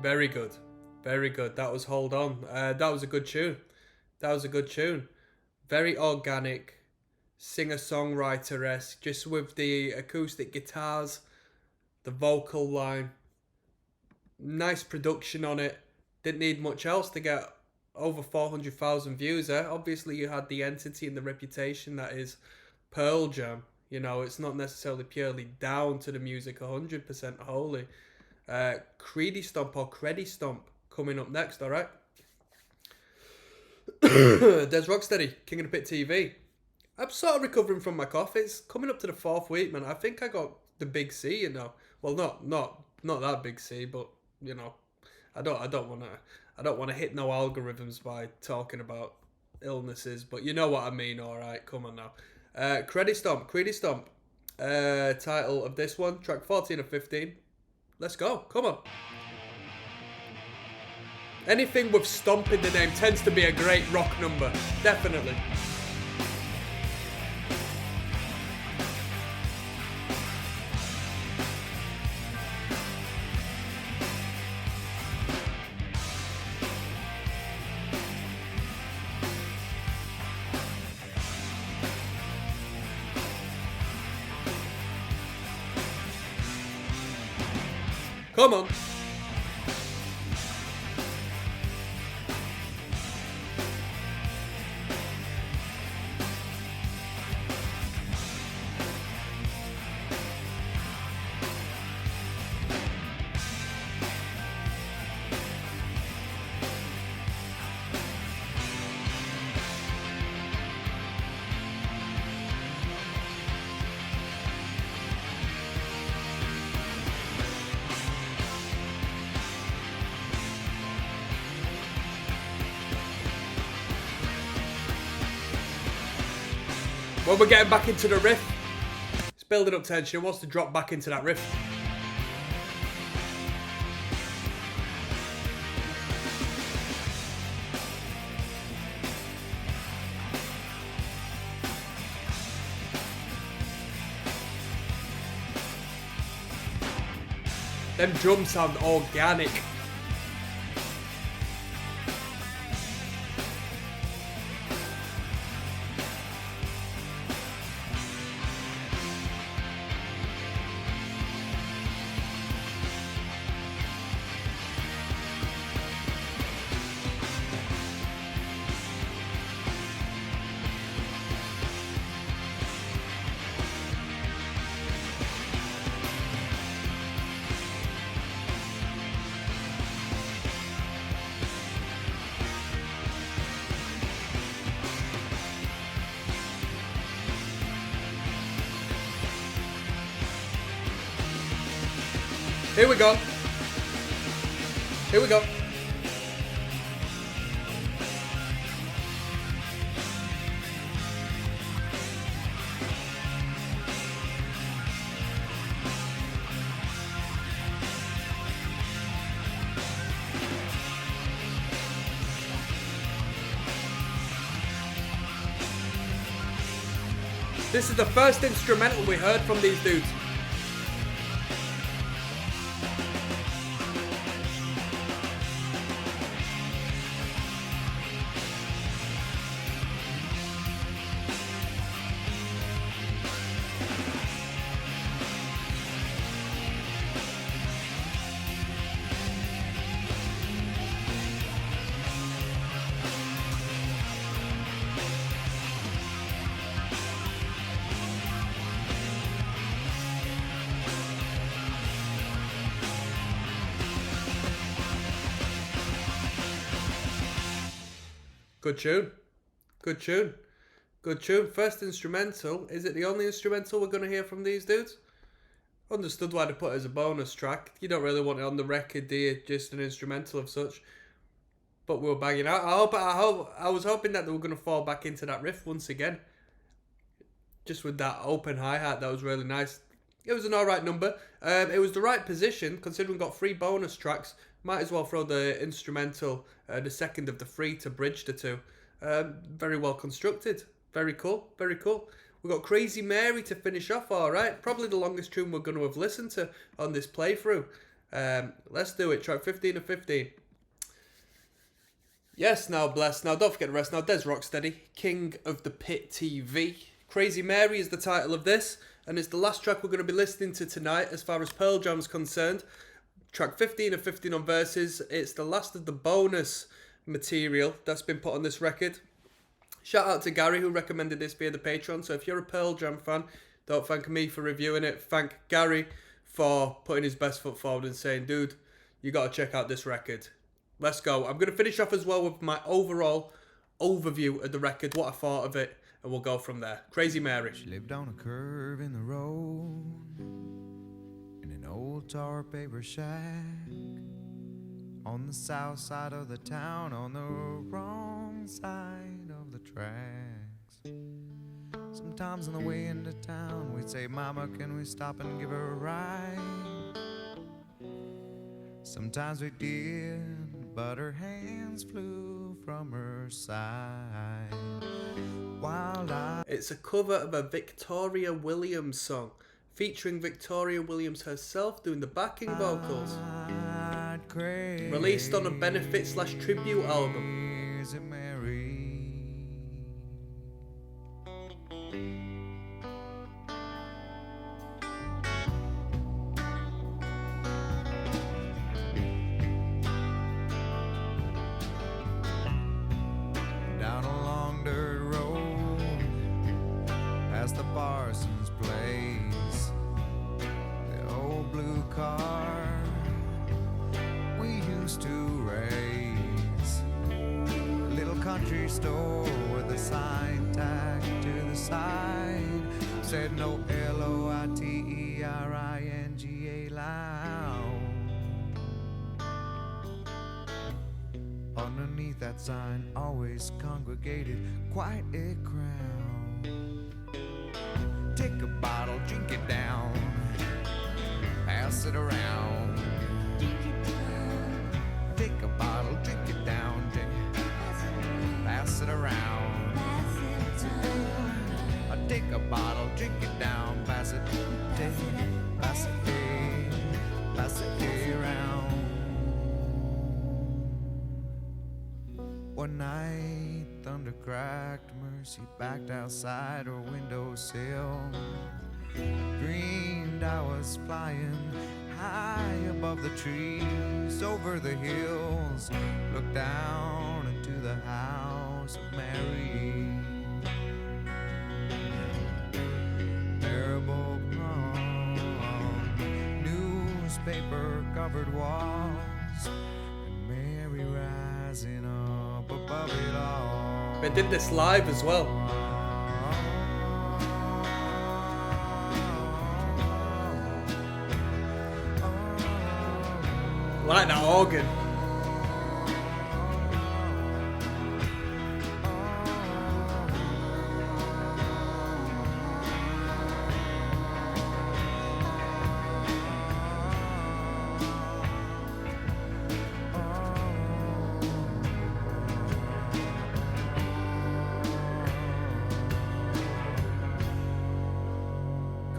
Very good. Very good. That was Hold On. That was a good tune. That was a good tune. Very organic, singer-songwriter-esque, just with the acoustic guitars, the vocal line. Nice production on it. Didn't need much else to get over 400,000 views there. Obviously, you had the entity and the reputation that is Pearl Jam. You know, it's not necessarily purely down to the music 100% wholly. Creedy Stomp or Creddy Stomp coming up next, alright? Des Rocksteady, King of the Pit TV. I'm sort of recovering from my cough. It's coming up to the 4th week, man. I think I got the big C, you know. Well, not that big C, but you know, I don't wanna hit no algorithms by talking about illnesses, but you know what I mean. All right, come on now. Creedy Stomp. Title of this one, track 14 of 15. Let's go. Come on. Anything with stomp in the name tends to be a great rock number. Definitely. Come on. Well, we're getting back into the riff. It's building up tension. It wants to drop back into that riff. Them drums sound organic. Here we go. Here we go. This is the first instrumental we heard from these dudes. Good tune. Good tune. Good tune. First instrumental. Is it the only instrumental we're going to hear from these dudes? Understood why they put it as a bonus track. You don't really want it on the record, do you? Just an instrumental of such. But we were banging out. I was hoping that they were going to fall back into that riff once again. Just with that open hi-hat. That was really nice. It was an alright number. It was the right position, considering we got 3 bonus tracks. Might as well throw the instrumental, the second of the 3, to bridge the 2. Very well constructed. Very cool. Very cool. We got Crazy Mary to finish off, alright. Probably the longest tune we're going to have listened to on this playthrough. Let's do it. Track 15 of 15. Yes, now bless. Now don't forget the rest. Now Des Rocksteady, King of the Pit TV. Crazy Mary is the title of this, and it's the last track we're going to be listening to tonight as far as Pearl Jam's concerned. Track 15 of 15 on Verses. It's the last of the bonus material that's been put on this record. Shout out to Gary who recommended this via the Patreon. So if you're a Pearl Jam fan, don't thank me for reviewing it. Thank Gary for putting his best foot forward and saying, dude, you got to check out this record. Let's go. I'm going to finish off as well with my overall overview of the record, what I thought of it, and we'll go from there. Crazy Mary. She lived on a curve in the road in an old tar paper shack on the south side of the town, on the wrong side of the tracks. Sometimes on the way into town we'd say, Mama, can we stop and give her a ride? Sometimes we did, but her hands flew from her side. It's a cover of a Victoria Williams song, featuring Victoria Williams herself doing the backing vocals. Released on a benefit/tribute album. Is it Mary? Down a long dirt road, past the Parsons place, the old blue car we used to race, a little country store with a sign tacked to the side said no Loiteringa lounge. Underneath that sign always congregated quite a crowd. Take a bottle, drink it down, pass it around. Take a bottle, drink it down, pass it around. Take a bottle, drink it down, pass it around. One night, thunder cracked, Mercy backed outside her windowsill. Dreamed I was flying high above the trees, over the hills, looked down into the house of Mary. Marble palm, newspaper covered walls, and Mary rising up above it all. They did this live as well. Like that organ.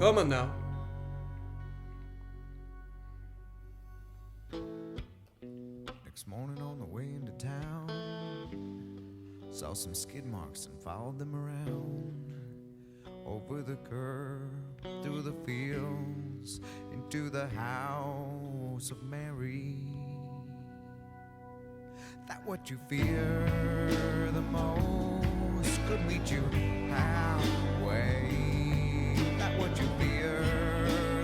Come on now. Next morning on the way into town, saw some skid marks and followed them around. Over the curb, through the fields, into the house of Mary. That what you fear the most could meet you halfway. That what you fear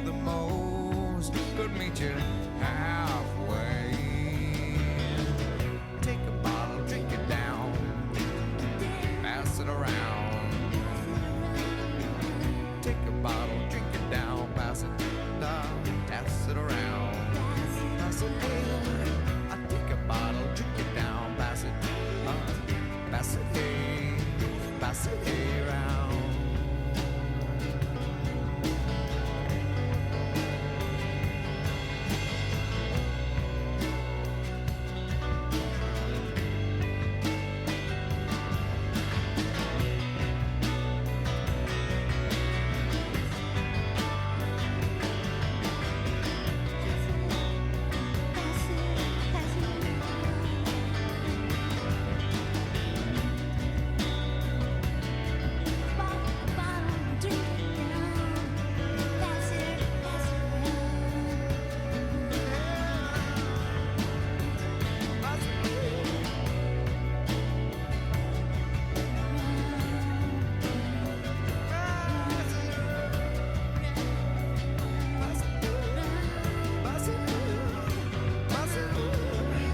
the most could meet you halfway. Take a bottle, drink it down, pass it around. Take a bottle, drink it down, pass it down, pass it around. Pass it down. I take a bottle, drink it down, pass it around.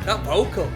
That vocal.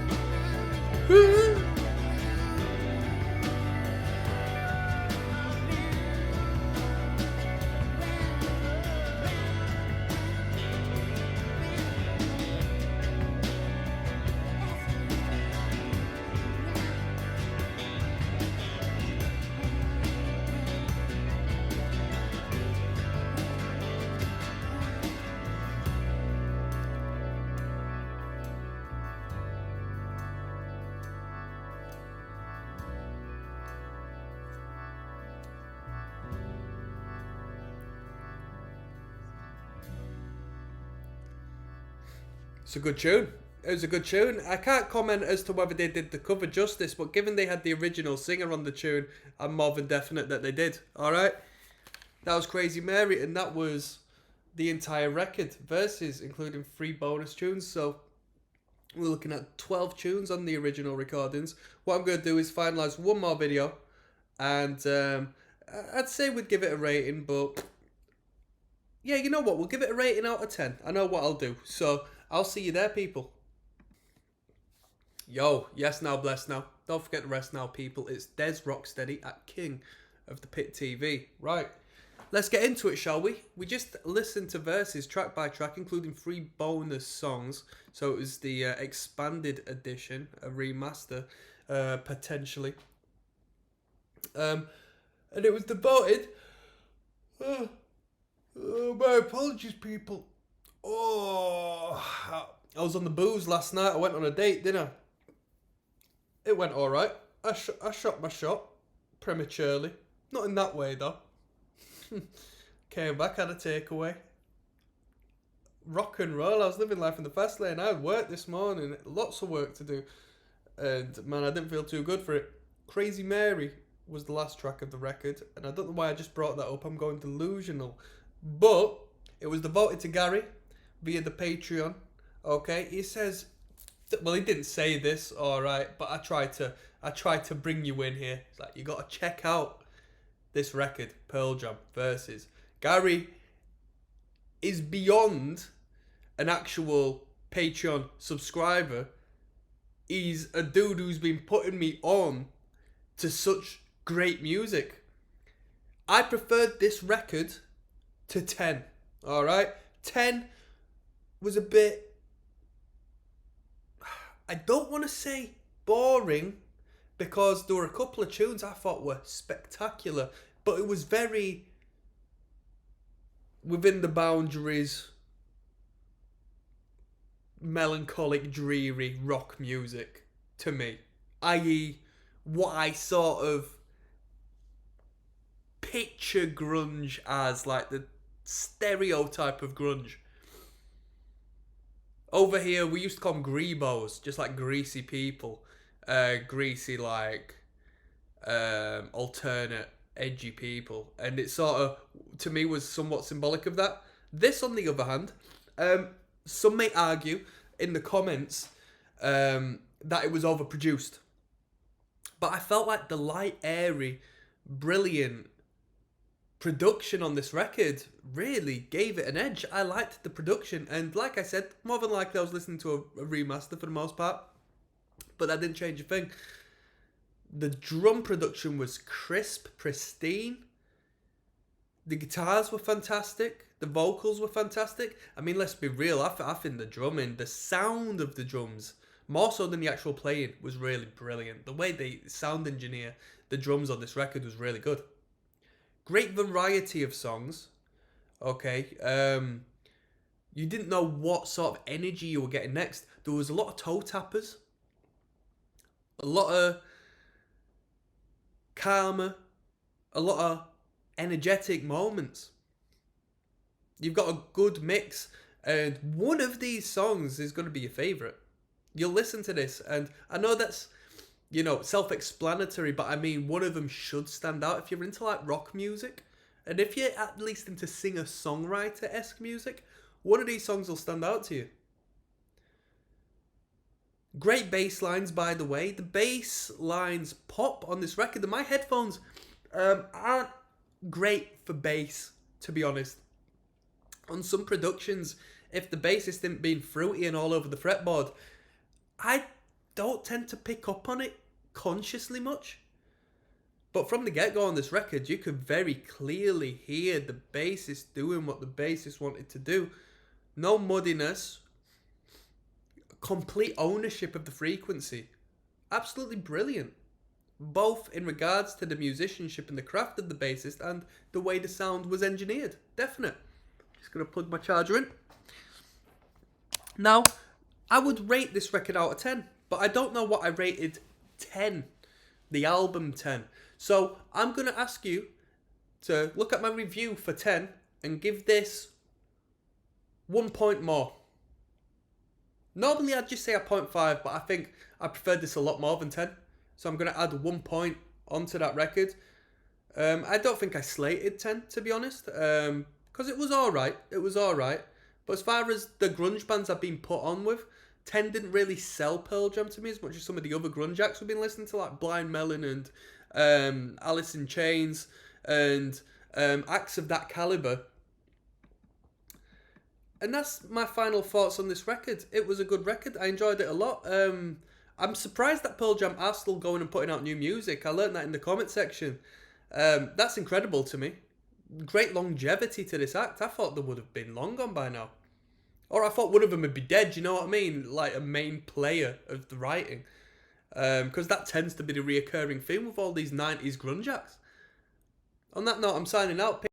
It's a good tune. It was a good tune. I can't comment as to whether they did the cover justice, but given they had the original singer on the tune, I'm more than definite that they did. Alright? That was Crazy Mary, and that was the entire record. Verses, including 3 bonus tunes, so we're looking at 12 tunes on the original recordings. What I'm going to do is finalise one more video, and I'd say we'd give it a rating, but yeah, you know what? We'll give it a rating out of 10. I know what I'll do. So I'll see you there, people. Yo, yes now, bless now. Don't forget the rest now, people. It's Des Rocksteady at King of the Pit TV. Right, let's get into it, shall we? We just listened to verses track by track, including 3 bonus songs. So it was the expanded edition, a remaster, potentially. And it was devoted... my apologies, people. Oh, I was on the booze last night. I went on a date, didn't I? It went alright. I shot my shot prematurely. Not in that way, though. Came back, had a takeaway. Rock and roll. I was living life in the fast lane. I had work this morning. Lots of work to do. And, man, I didn't feel too good for it. Crazy Mary was the last track of the record. And I don't know why I just brought that up. I'm going delusional. But it was devoted to Gary via the Patreon. Okay, he says, well, he didn't say this, all right, but I tried to bring you in here. It's like, you got to check out this record, Pearl Jam versus Gary is beyond an actual Patreon subscriber. He's a dude who's been putting me on to such great music. I preferred this record to 10. All right, 10 was a bit, I don't want to say boring, because there were a couple of tunes I thought were spectacular, but it was very within the boundaries, melancholic, dreary rock music to me, i.e. what I sort of picture grunge as, like the stereotype of grunge. Over here, we used to call them greebos, just like greasy people. Greasy, like, alternate, edgy people. And it sort of, to me, was somewhat symbolic of that. This, on the other hand, some may argue in the comments that it was overproduced. But I felt like the light, airy, brilliant production on this record really gave it an edge. I liked the production, and like I said, more than likely I was listening to a remaster for the most part, but that didn't change a thing. The drum production was crisp, pristine. The guitars were fantastic. The vocals were fantastic. I mean, let's be real, I think the drumming, the sound of the drums, more so than the actual playing, was really brilliant. The way they sound engineer the drums on this record was really good. Great variety of songs. Okay. You didn't know what sort of energy you were getting next. There was a lot of toe tappers. A lot of calmer. A lot of energetic moments. You've got a good mix. And one of these songs is going to be your favourite. You'll listen to this, and I know that's, you know, self-explanatory, but I mean, one of them should stand out if you're into, like, rock music. And if you're at least into singer-songwriter-esque music, one of these songs will stand out to you. Great bass lines, by the way. The bass lines pop on this record. And my headphones aren't great for bass, to be honest. On some productions, if the bassist isn't being fruity and all over the fretboard, I don't tend to pick up on it consciously much. But from the get-go on this record, you could very clearly hear the bassist doing what the bassist wanted to do. No muddiness. Complete ownership of the frequency. Absolutely brilliant. Both in regards to the musicianship and the craft of the bassist and the way the sound was engineered. Definite. Just going to plug my charger in. Now, I would rate this record out of 10. But I don't know what I rated 10. The album 10. So I'm going to ask you to look at my review for 10 and give this 1 point more. Normally I'd just say a 0.5, but I think I preferred this a lot more than 10. So I'm going to add 1 point onto that record. I don't think I slated 10, to be honest, because it was alright. It was alright. But as far as the grunge bands I've been put on with, 10 didn't really sell Pearl Jam to me as much as some of the other grunge acts we've been listening to, like Blind Melon and Alice in Chains and acts of that caliber. And that's my final thoughts on this record. It was a good record. I enjoyed it a lot. I'm surprised that Pearl Jam are still going and putting out new music. I learned that in the comment section. That's incredible to me. Great longevity to this act. I thought they would have been long gone by now. Or I thought one of them would be dead, you know what I mean? Like a main player of the writing. Because that tends to be the reoccurring theme with all these 90s grunge acts. On that note, I'm signing out.